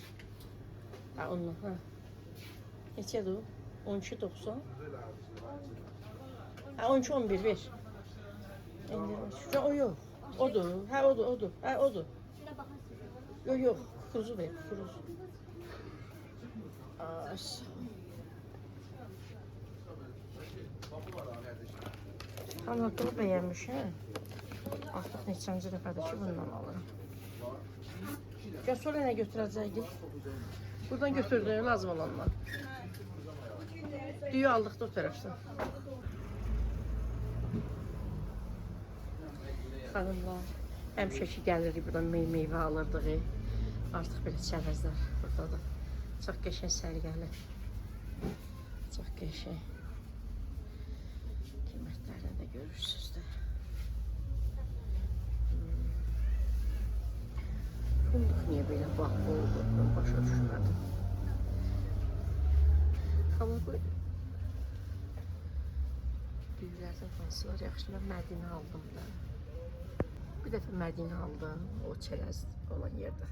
Ha, ondan, ha. Neçədir o? 12.90. Ha, 12.11 ver. O yox. Odur. Ha, odur. Ha, odur. Yox. Kuruzu ver, kuruzu. Ay, sağ ol. Anadolu bəyənmiş, hə? Artıq neçənci dəfədir ki, bundan alıram. Gəl, sonra nə götürəcəkdik? Buradan götürdüyün lazım olanlar. Düyü aldıq da o tərəfdən. Xanımlar, həmişə ki gəlirik buradan meyvə alırdıq. Artıq belə çərəzlər buradadır. Çox qəşəng sərgəli. Çox qəşəng. Qiymətlərini də görürsünüz də. Fındıq niyə belə baxma oldu? Ben başa düşmədim. Amma bu düyülərdən hansı var? Yaxşı, mən Mədinə aldım da. Bir dəfə Mədinə aldım, o çərəz olan yerdə.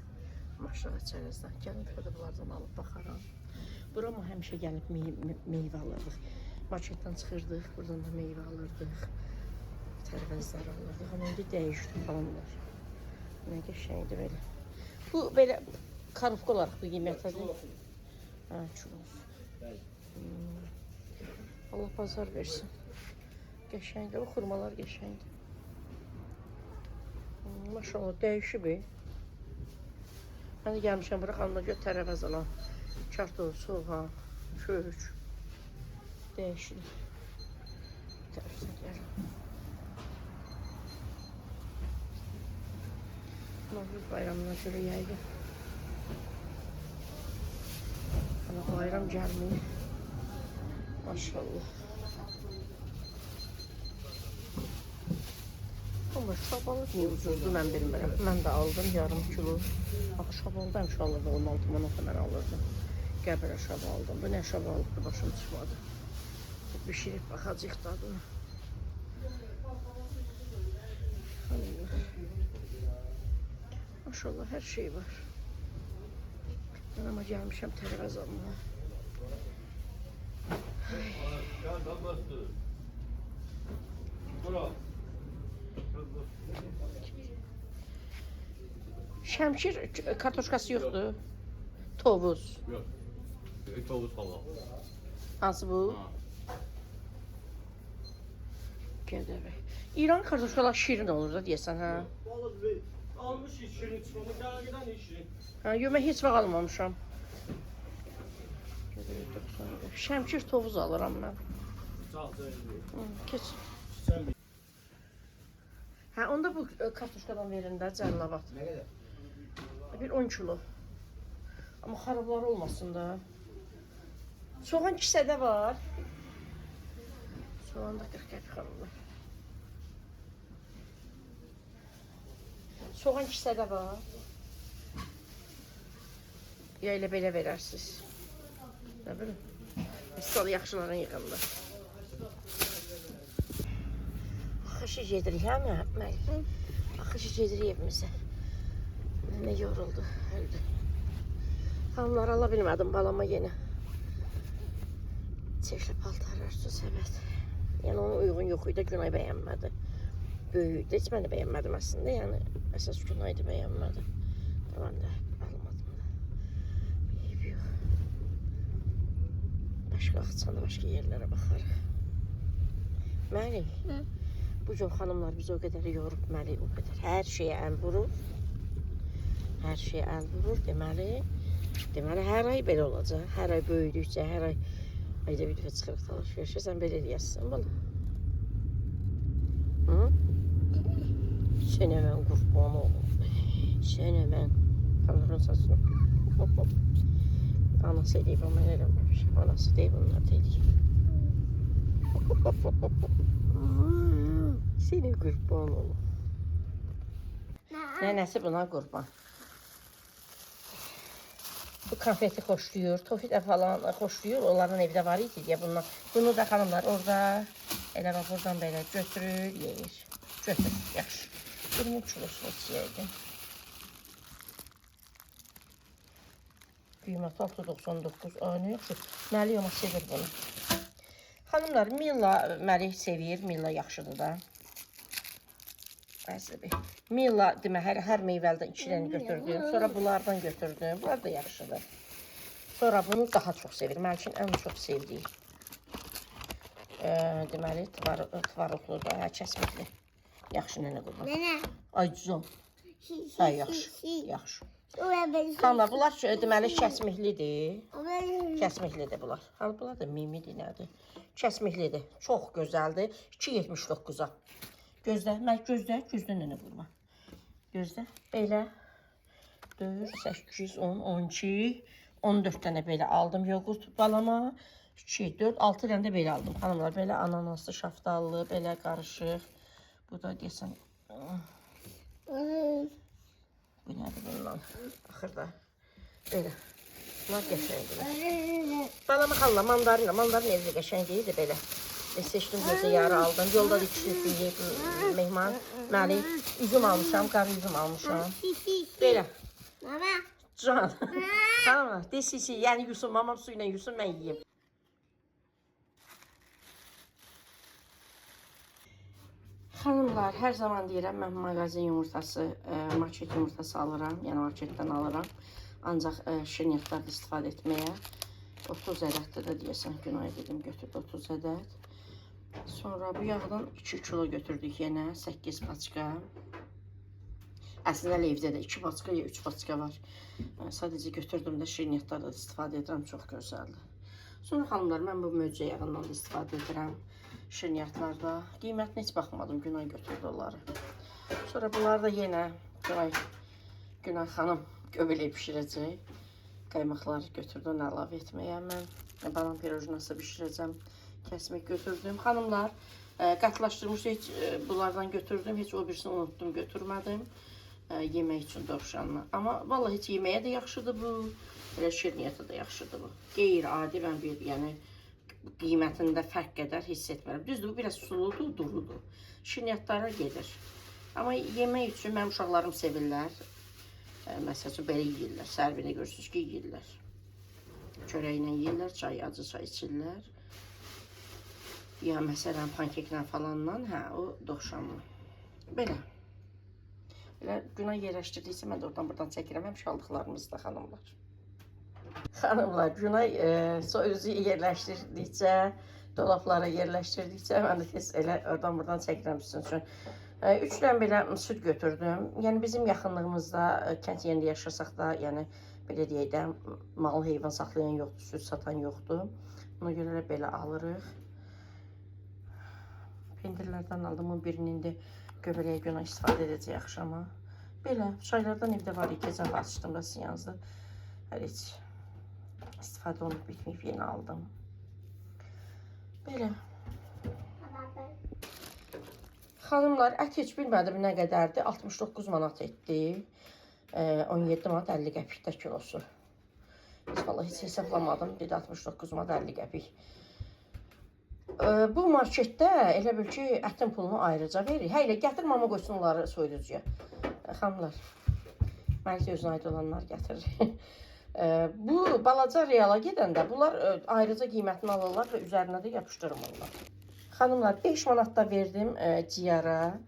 Maşağı çərəzdən. Gəlin bir də bunlardan alıb baxaram. Burama həmişə gəlib meyvə alırdıq. Marketdən çıxırdıq, buradan da meyvə alırdıq. Tərvəzlər alırdıq. Amma indi dəyişdi falanlar. Nə qəşəngdir belə. Bu belə karofka olaraq bu qiymətədir. Hə, çubuq. Allah bazar versin. Qəşəngdir. O xurmalar qəşəngdir. Maşallah dəyişib. Mən də gəlmişəm bura xanımla gör tərəvəz alan. Kartol, soğan, kök. Dəyişilir. Tərəvəzə gəlin. Novruz bayramına görə yaydı. Ama bayram gəlmir. Maşallah. Ama şabalık niye ucuzdu mən bilmirəm. Mən də aldım yarım kilo. Bax şabalıda həmişə alırdı 16 manata mən alırdım. Qəbirə şabal aldım. Bu nə şabalıqdır, başım çıxmadı. Bişirib baxacaq dadına. Maşallah her şey var. Ben ama gelmişim tərəvəz almaya. Şəmkir kartoşkası yoxdur. Tovuz. Yok. Tovuz falan. Hansı bu? Ha. Gədəbəy. İran kartuşkalar şirin olur da deyəsən, hə? Vallahi almış işini çıxmamı, gəlgədən işini. Hə, yo, mən heç vaxt almamışam. Şəmkir tovuz alıram mən. Keç. Hə, onda bu kartuşkadan verin də, Cəllabat. Nə qədər? Bir 10 kilo. Amma xarablar olmasın da. Soğan kisədə var. Soğan da 40 qəpik xanımlar. Soğan kisədə var. Ya elə belə verərsiniz. Nə bilim. Misal yaxşıların yığında. Axışı gedirik, hə Məlik? Axışı gedirik evimizə. Nə yoruldu, öldü. Xanımlar ala bilmədim balama yenə. Çeşli paltarlar, su səbət. Yəni ona uyğun yox idi, Günay bəyənmədi. Böyüydü, heç mən də bəyənmədim əslində. Yəni əsas Günaydı bəyənmədi. Mən də almadım da. Eyb yox. Başqa axçanda başqa yerlərə baxarıq. Məlik, bu gün xanımlar biz o qədər yorub, Məlik o qədər. Hər şeyə əl vurur. Hər şeyə əl vurur, deməli hər ay belə olacaq. Hər ay böyüdükcə, hər ay ayda bir dəfə çıxırıq alış-verişə, sən belə eləyəsən, bala. Hı? Sənə mən qurban oğlum. Sənə mən. Xanların saçını. Anası eləyib, amma mən eləməmişim. Anası deyib, onlar da eləyib. Sənə qurban oğlum. Nənəsi buna qurban. Bu konfeti xoşlayır, tofidə falan xoşlayır. Onların evdə var idi deyə bundan. Bunu da xanımlar orada, elə bax buradan belə götürür, yeyir. Götür, yaxşı. 20 kilosunu içəyəydim. Qiyməti 6.99. Ay, nə yaxşı. Məlik ona sevir bunu. Xanımlar, Milla Məlik sevir. Milla yaxşıdır da. Əsəbi. Milla demə hər meyvəldən 2 dənə götürdüm. Sonra bunlardan götürdüm. Bunlar da yaxşıdır. Sonra bunu daha çox sevir. Məlikin ən çox sevdiyi. Deməli, tvaroqlu da, kəsmikli. Yaxşı nənə qurban. Nənə. Ay cüzüm. Hə, yaxşı. Yaxşı. Xanımlar, bunlar deməli kəsmiklidir. Kəsmiklidir bunlar. Hal bunlar da mimidir, nədir? Kəsmiklidir. Çox gözəldir. 2.79-a. Gözlə, mən gözlə nənə qurban. Gözlə, belə 4, 8, 10, 12, 14 dənə belə aldım yoğurt balama. 2, 4, 6 dənə də belə aldım. Xanımlar, belə ananaslı, şaftallı, belə qarışıq. Bu da deyəsən. Bu nədir bundan? Axırda. Belə. Bunlar qəşəngdir. Balama xanımlar, mandarin evdə qəşəng deyildi belə. Seçdim gözə yarı aldım. Yolda da ikisini yeyib mehman. Məli, üzüm almışam, qarı üzüm almışam. Belə. Mama. Can. Tamam, desisi, yəni yusun, mamam su ilə yusun, mən yiyeyim. Xanımlar, hər zaman deyirəm, mən mağazin yumurtası, market yumurtası alıram, yəni marketdən alıram. Ancaq şirniyyatlarda istifadə etməyə. 30 ədəddir də deyəsən, Günay dedim, götürdü 30 ədəd. Sonra bu yağdan 2 kilo götürdük yenə, 8 paçka. Əslində evdə də 2 paçka ya 3 paçka var. Sadəcə götürdüm də şirniyyatlarda da istifadə edirəm, çox gözəldir. Sonra xanımlar, mən bu möcə yağından da istifadə edirəm şirniyyatlarda. Qiymətinə heç baxmadım, Günay götürdü onları. Sonra bunları da yenə Günay xanım göbələk bişirəcək. Qaymaqları götürdüm əlavə etməyə. Mən banan pirojnası bişirəcəm. Kəsmək götürdüm. Xanımlar, qatlaşdırmış heç bunlardan götürdüm. Heç o birisini unutdum, götürmədim. Yemək üçün dovşanla. Amma vallahi heç yeməyə də yaxşıdır bu. Elə şirniyyata da yaxşıdır bu. Qeyri-adi, mən bir, yəni qiymətində fərq qədər hiss etmirəm. Düzdür, bu biraz suludur, durudur. Şirniyyatlara gedir. Amma yemək üçün mənim uşaqlarım sevirlər. Məsəl üçün belə yeyirlər. Sərvinə görürsünüz ki, yeyirlər. Çörəklə yeyirlər, çay, acı çay içirlər. Ya məsələn pankeklə falanla, hə, o dovşanlı. Belə. Elə Günay yerləşdirdiysə, mən də oradan-buradan çəkirəm, həm şaldıqlarımızda xanımlar. Xanımlar, Günay özü yerləşdirdikcə dolaplara yerləşdirdikcə mən də tez elə oradan buradan çəkirəm sizin üçün. 3 dənə belə süd götürdüm. Yəni bizim yaxınlığımızda kənd yerində yaşasaq da, yəni belə deyək də, mal heyvan saxlayan yoxdur, süd satan yoxdur. Ona görə belə alırıq. Pendirlərdən aldım, birinin indi göbələyə günə istifadə edəcək axşama. Belə, çaylardan evdə var, gecə açdım da siyanızda. Hələ heç istifadə olunub bitməyib, yeni aldım. Belə. Xanımlar, ət heç bilmədim nə qədərdir. 69 manat etdi. 17 manat 50 qəpik də kilosu. Vallahi heç hesablamadım. Dedi 69 manat 50 qəpik. Bu marketdə elə bil ki, ətin pulunu ayrıca verir. Hə, elə gətir, mama qoysun onları soyuducuya. Xanımlar, mənə özünə aid olanlar gətirir. Bu balaca reala gedəndə bunlar ayrıca qiymətini alırlar və üzərinə də yapışdırmırlar. Xanımlar, 5 manat da verdim ciyara.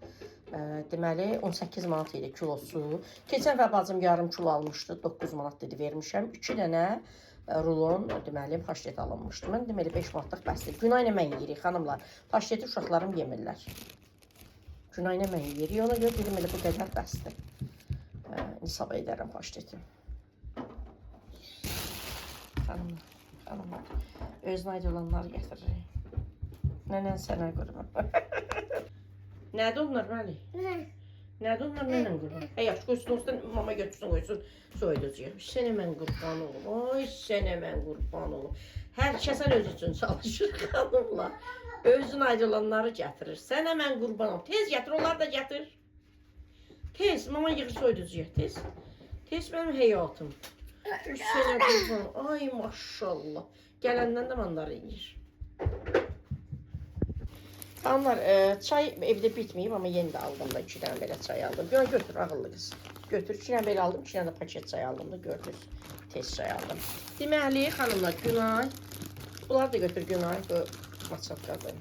Deməli 18 manat idi kilosu. Keçən və bacım yarım kilo almışdı. 9 manat dedi vermişəm. 2 dənə rulon deməli paştet alınmışdı. Mən deməli 5 manatlıq bəsdir. Günayla mən yeyirik xanımlar. Paşteti uşaqlarım yemirlər. Günayla mən yeyirik. Ona görə dedim elə bu qədər bəsdir. Hesab edərəm paşteti. Xanımlar, özünə aid olanları gətiririk. Nənən sənə qurban. Nədir onlar, Məli? Nədir onlar, nənən qurban? Yaxşı, qoysun, olsun, mama götürsün, qoysun, soyuducuya. Sənə mən qurban olum, ay sənə mən qurban olum. Hər kəsən öz üçün çalışır, xanımlar. Özünə aid olanları gətirir. Sənə mən qurban olum. Tez gətir, onlar da gətir. Tez, mama yığır soyuducuya, tez. Tez mənim həyatım. Sənə qurban, ay maşallah. Gələndən də manları yiyir. Xanımlar, çay evdə bitməyib, amma yeni də aldım da 2 dənə belə çay aldım. Götür, ağıllı qız. Götür, 2 dənə belə aldım, 2 dənə də paket çay aldım da, gördünüz. Tez çay aldım. Deməli, xanımlar, Günay. Bunları da götür, Günay. Bu maçatkadır.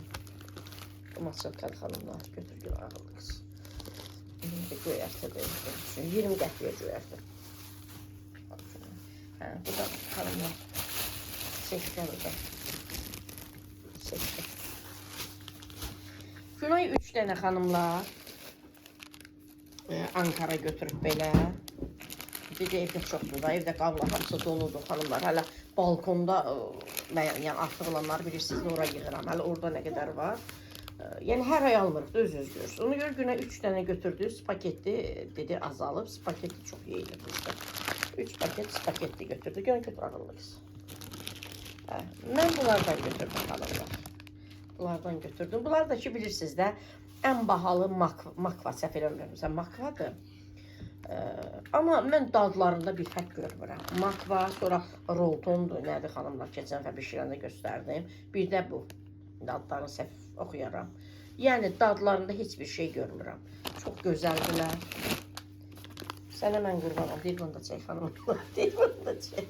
Bu maçatkadır, xanımlar. Götür, Günay, ağıllı qız. İndi göyərtə qoyur. 20 qəpiyə göyərtə. Bu da xanımlar. Seçkən o da. Seçkən. Günay 3 dənə xanımlar. Ankara götürüb belə. Bir də evdə çoxdur da, evdə qablar hamısı doludur xanımlar. Hələ balkonda, yəni artıq olanları bilirsiniz, oraya yığıram. Hələ orada nə qədər var. Yəni hər ay almırıq da, öz-öz görürsünüz. Ona görə Günay 3 dənə götürdü, spagetti dedi azalıb, spagetti çox yeyilir bizdə. 3 paket spagetti götürdü, Günay götür ağıllıyız. Mən bunlardan götürdüm xanımlar. Bunlardan götürdüm. Bunlar da ki bilirsiniz də, ən bahalı makva, səhv eləmirəmsə makvadır. Amma mən dadlarında bir fərq görmürəm. Makva, sonra roltondur, nədir xanımlar, keçən və bişirəndə göstərdim. Bir də bu, dadlarını səhv oxuyaram. Yəni dadlarında heç bir şey görmürəm. Çox gözəldirlər. Sənə mən qurbanam, deyil bunu da çək xanımlar, deyil bunu da çək.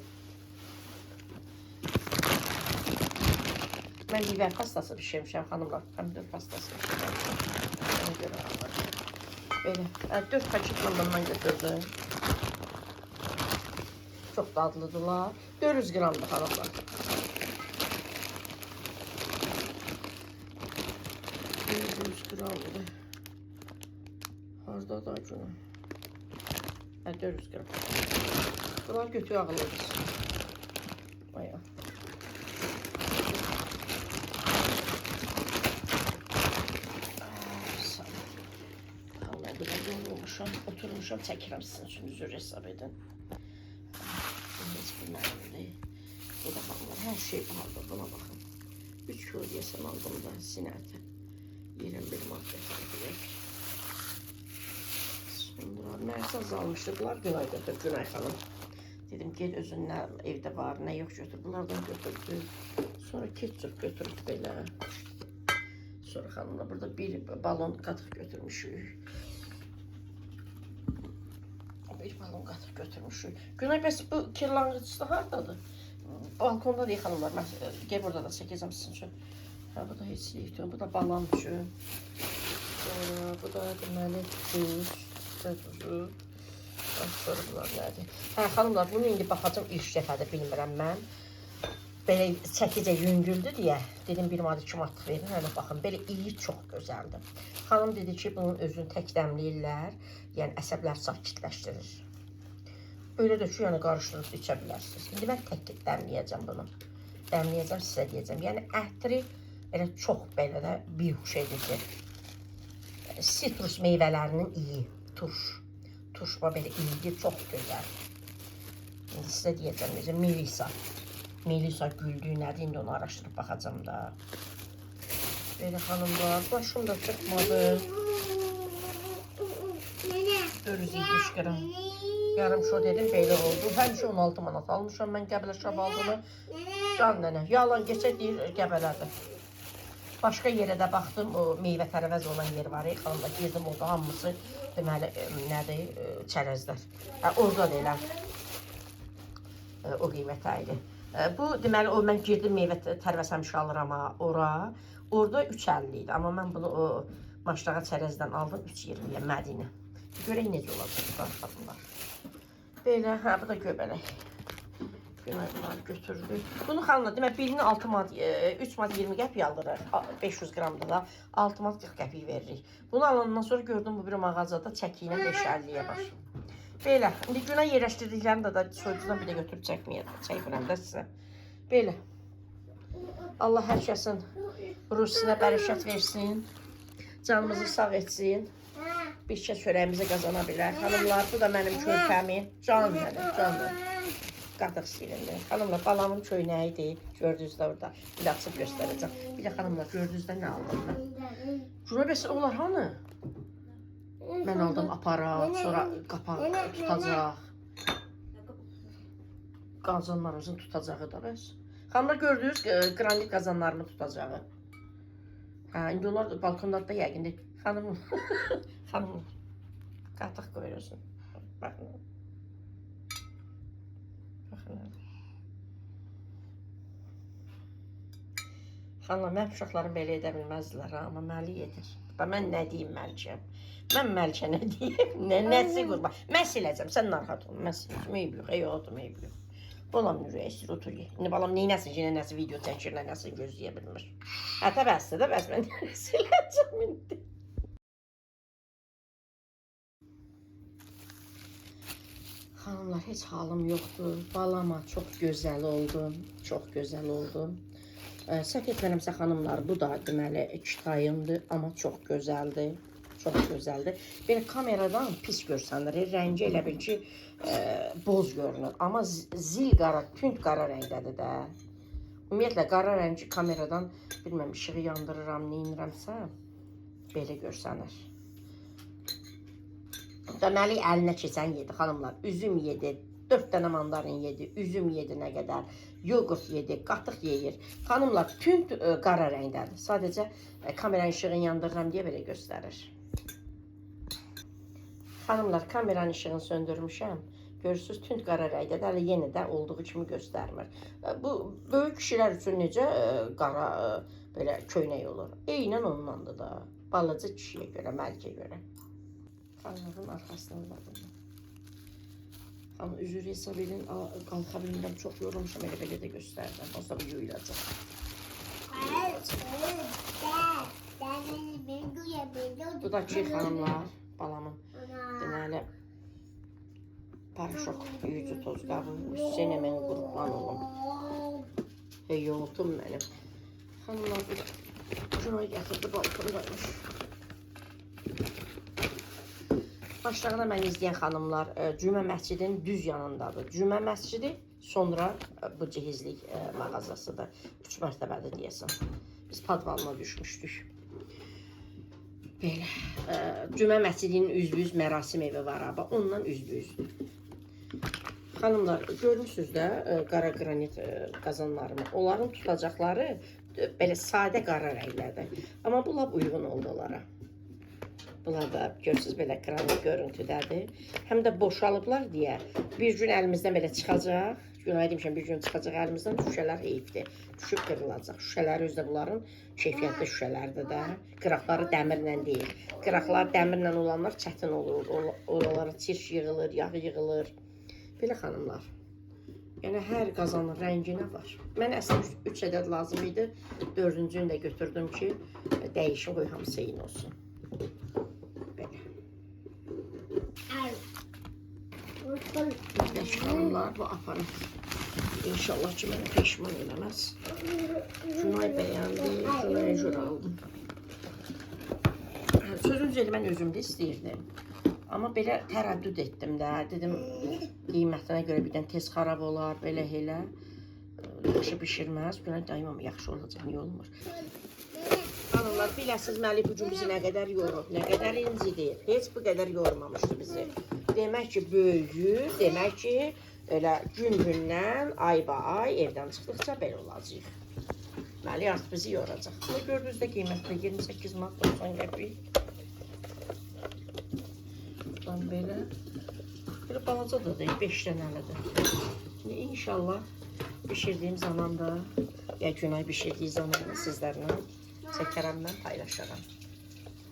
Mən biber pastası pişirmişəm xanımlar, pomidor pastası pişirmişəm. Ona görə alırım. Belə, 4 paketlə bundan götürdüm. Çox dadlıdırlar. 400 qramdır xanımlar. 400 qramdır. Harada da günü? 400 qram. Bunlar götür ağılırız. Aya. Oturmuşam, çəkirəm sizin üçün, üzür hesab edin. Heç bilməyimdir. Bu da xanımlar, hər şey bahadır, buna baxın. 3 kilo deyəsəm aldım da sinəti. 21 maddə xanımlar. Sonra mərsi azalmışdı, bunlar Günay götür, Günay xanım. Dedim, gel özün nə evdə var, nə yox götür, bunlardan götürdü. Sonra ketçup götürüb belə. Sonra xanımlar, burada bir balon qatıq götürmüşük. Bir balon qatıq götürmüşük. Günay, bəs bu kirlanğıcısı da haradadır? Balkonda deyil xanımlar. Gəl burada da çəkəcəm sizin üçün. Bu da heç deyil. Bu da balam üçün. Bu da deməli tuz. Tuzu. Sonra bunlar nədir? Hə, xanımlar, bunu indi baxacam ilk dəfədə bilmirəm mən. Belə çəkicə yüngüldü deyə dedim bir maddə 2 manat verin. Hələ baxın belə iyi çox gözəldir. Xanım dedi ki, bunun özünü tək dəmləyirlər, yəni əsəbləri sakitləşdirir. Öyle də ki, yəni qarışdırıb içə bilərsiniz. İndi mən tək dəmləyəcəm bunu. Dəmləyəcəm, sizə deyəcəm. Yəni ətri elə çox belə də bihuş edici. Sitrus meyvələrinin iyi. Turşma belə iyidir, çox gözəl. İndi sizə deyəcəm, necə Melisa güldüyü nədir, indi onu araşdırıb baxacam da. Belə xanımlar, başım da çıxmadı. 470 qram. Yarım şo dedim, belə oldu. Həmişə 16 manat almışam mən Qəbələ şabaldını. Can nənə, yalan geçək deyir, Qəbələdir. Başqa yerə də baxdım, o meyvə tərəvəz olan yer var. Xanımda girdim, orada hamısı deməli, nədir, çərəzlər. Orada da elə o qiymətə idi. Bu deməli, o mən girdim meyvə tərəvəz həmişə alıram ora. Orada 3.50 idi, amma mən bunu o maşlağa çərəzdən aldım 3.20-yə Mədinə. Görək necə olacaq bunlar. Belə, hə, bu da göbələk. Günaylar götürdük. Bunu xanımla, demək, birini 6 manat, 3 manat 20 qəpiy alırıq. 500 qramda da 6 manat 40 qəpiy veririk. Bunu alandan sonra gördüm bu bir mağazada çəki ilə 5.50-yə var. Belə, indi günah yerləşdirdiklərini də soyucudan bir də götürüb çəkmirəm də sizə. Belə. Allah hər kəsin ruzisinə bərəkət versin. Canımızı sağ etsin. Bir kəs çörəyimizi qazana bilər. Xanımlar, bu da mənim körpəmi. Can mənim, can mənim. Qadıq silindir. Xanımlar, balamın köynəyidir. Gördünüz də orada. Bir də açıb göstərəcəm. Bir də xanımlar, gördünüz də nə aldım mən? Cuna bəs onlar hanı? Mən aldım aparat, sonra qapaq tutacaq. Qazanlarımızın tutacağı da bəs. Xanımlar, gördünüz qranit qazanlarımı tutacağı. İndi onlar balkonlarda yəqindir. Xanım, xanım, qatıq qoyuyorsun. Baxın. Baxın. Xanım, mən uşaqlarım belə edə bilməzdilər, amma Məli edir. Mən nə deyim Məlikə? Mən Məlikə nə deyim? Nəsi qurban? Mən siləcəm, sən narahat olun. Mən siləcəm, eyb yox, eyb yox. Balam ürəyə istir, otur ye. İndi balam neynəsin, yenə nəsi video çəkirlər, nəsi gözləyə bilmir. Hətə bəsdir də, bəs mən siləcəm indi. Xanımlar, heç halım yoxdur. Balama çox gözəl oldum. Çox gözəl oldum. Səhv etmərəmsə xanımlar, bu da deməli 2 tayımdır, amma çox gözəldir. Çox gözəldir. Belə kameradan pis görsənir. Rəngi elə bil ki, boz görünür. Amma zil qara, tünd qara rəngdədir də. Ümumiyyətlə, qara rəngi kameradan, bilməm, işığı yandırıram, neyinirəmsə, belə görsənir. Deməli, əlinə keçən yedi, xanımlar. Üzüm yedi, 4 dənə mandarin yedi, üzüm yedi nə qədər, yoğurt yedi, qatıq yeyir. Xanımlar, tünd qara rəngdədir. Sadəcə kameranın işığını yandırıram deyə belə göstərir. Xanımlar, kameranın işığını söndürmüşəm. Görürsünüz, tünd qara rəngdədir, hələ yenə də olduğu kimi göstərmir. Bu, böyük kişilər üçün necə qara belə köynək olur. Eynən ondandır da, balaca kişiyə görə, Məlikə görə. Xanımların arxasına baxın. Xanım, üzür hesab edin, qalxa bilmirəm, çox yorulmuşam, elə belə də göstərdim. Olsa bu yuyulacaq. Bu da ki, xanımlar, balamın deməli paraşok yuyucu toz qabı. Sənə mən qurban olum. Heyoltum mənim. Xanımlar, şunu gətirdi, balkondaymış. Başlığına mən izləyən xanımlar Cümə məscidinin düz yanındadır. Cümə məscidi sonra bu cihizlik mağazasıdır. 3 mərtəbədir deyəsən. Biz padvalına düşmüşdük. Belə. Cümə məscidinin üzbüz mərasim evi var abi. Ondan üzbüzdür. Xanımlar, görürsünüz də qara qranit qazanlarımı. Onların tutacaqları belə sadə qara rənglərdir. Amma bu lap uyğun oldu onlara. Bunlar da görürsünüz belə qranit görüntüdədir. Həm də boşalıblar deyə bir gün əlimizdən belə çıxacaq. Günay demişəm, bir gün çıxacaq əlimizdən, şüşələr heyifdir. Düşüb qırılacaq. Şüşələri özdə bunların keyfiyyətli şüşələrdir də. Qıraqları dəmirlə deyil. Qıraqlar dəmirlə olanlar çətin olur. Oralara çirş yığılır, yağ yığılır. Belə xanımlar. Yəni hər qazanın rənginə var. Mən əslində 3 ədəd lazım idi. 4-cünü də götürdüm ki, dəyişim qoy hamısı eyni olsun. Belə. Beş xanımlar bu aparat. İnşallah ki mənə peşman eləməz. Günay bəyəndi, Günay jür aldım. Sözünüzü mən özümdə istəyirdim. Amma belə tərəddüd etdim də. Dedim, qiymətinə görə birdən tez xarab olar, belə elə. Yaxşı bişirməz. Günay daimam yaxşı olacaq, niyə olmur? Hanımlar, biləsiniz, Məlih bugün bizi nə qədər yorub, nə qədər incidir. Heç bu qədər yormamışdı bizi. Demək ki, böyüyür, demək ki, elə gün-gündən, ay-ba-ay evdən çıxdıqca belə olacaq. Məlih artıq bizi yoracaq. Bunu gördünüz də qiymətli 28 manat 90 qəpik. Belə. Belə balaca da deyil, 5 dənəlidir. İnşallah bişirdiyim zaman da, ya Günay bişirdiyi zaman da sizlərlə çəkərəm, mən paylaşaram.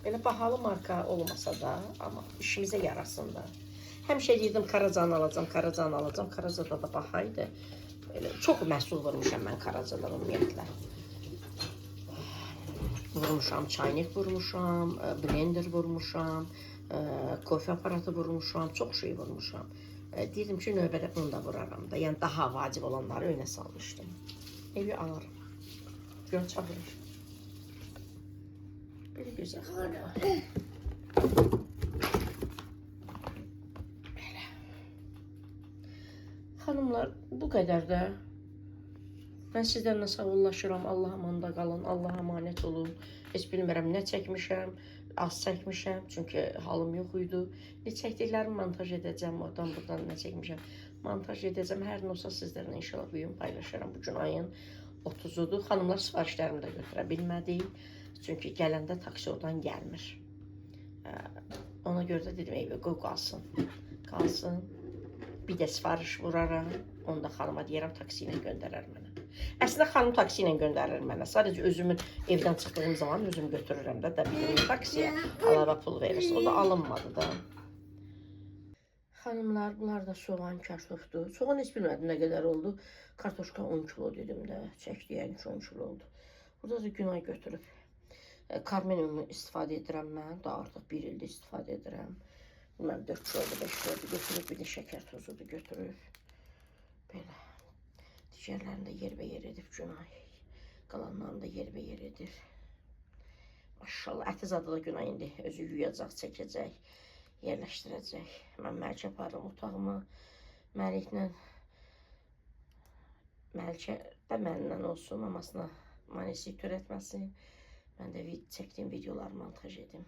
Belə bahalı marka olmasa da, amma işimizə yarasın da. Həmişə deyirdim, Karacan alacam, Karacan alacam. Karacada da bahaydı. Çox məhsul vurmuşam mən Karacadan ümumiyyətlə. Vurmuşam, çaynik vurmuşam, blender vurmuşam, kofe aparatı vurmuşam, çox şey vurmuşam. Deyirdim ki, növbədə bunu da vuraram da. Yəni, daha vacib olanları önə salmışdım. Evi alaram. Gör çağırır. Belə gözəl xanımlar. Belə. Xanımlar, bu qədər də. Mən sizlərlə sağollaşıram. Allah amanda qalın, Allah əmanət olun. Heç bilmirəm, nə çəkmişəm, az çəkmişəm. Çünki halım yox idi. Ne çəkdiklərimi montaj edəcəm, oradan buradan nə çəkmişəm. Montaj edəcəm, hər nə olsa sizlərlə inşallah bu gün paylaşaram. Bugün ayın 30-udur. Xanımlar sifarişlərimi də götürə bilmədik. Çünki gələndə taksi oradan gəlmir. Ona görə də dedim, eyvə qoy qalsın. Qalsın. Bir də sifariş vuraram. Onu da xanıma deyərəm, taksi ilə göndərər mənə. Əslində xanım taksi ilə göndərir mənə. Sadəcə özümün evdən çıxdığım zaman özüm götürürəm də. Dəbirim taksiyə əlavə pul verirsə. O da alınmadı da. Xanımlar, bunlar da soğan, kartofdur. Soğan heç bilmədim nə qədər oldu. Kartoşka 10 kilo dedim də. Çəkdiyə 10 kilo oldu. Burada da Günay götürüb. Karmenumu istifadə edirəm mən. Daha artıq 1 ildir istifadə edirəm. Bilməm 4 kilodur, 5 kilodur götürüb. Bir də şəkər tozudur götürüb. Belə. Digərlərini də yerbəyer edib Günay. Qalanlarını da yerbəyer edir. Maşallah, əti zadı da Günay indi özü yuyacaq, çəkəcək, yerləşdirəcək. Mən Məlikə aparırım otağıma. Məliklə Məlikə də məndən olsun, mamasına manisi törətməsin. Mən də çəkdiyim videoları montaj edim.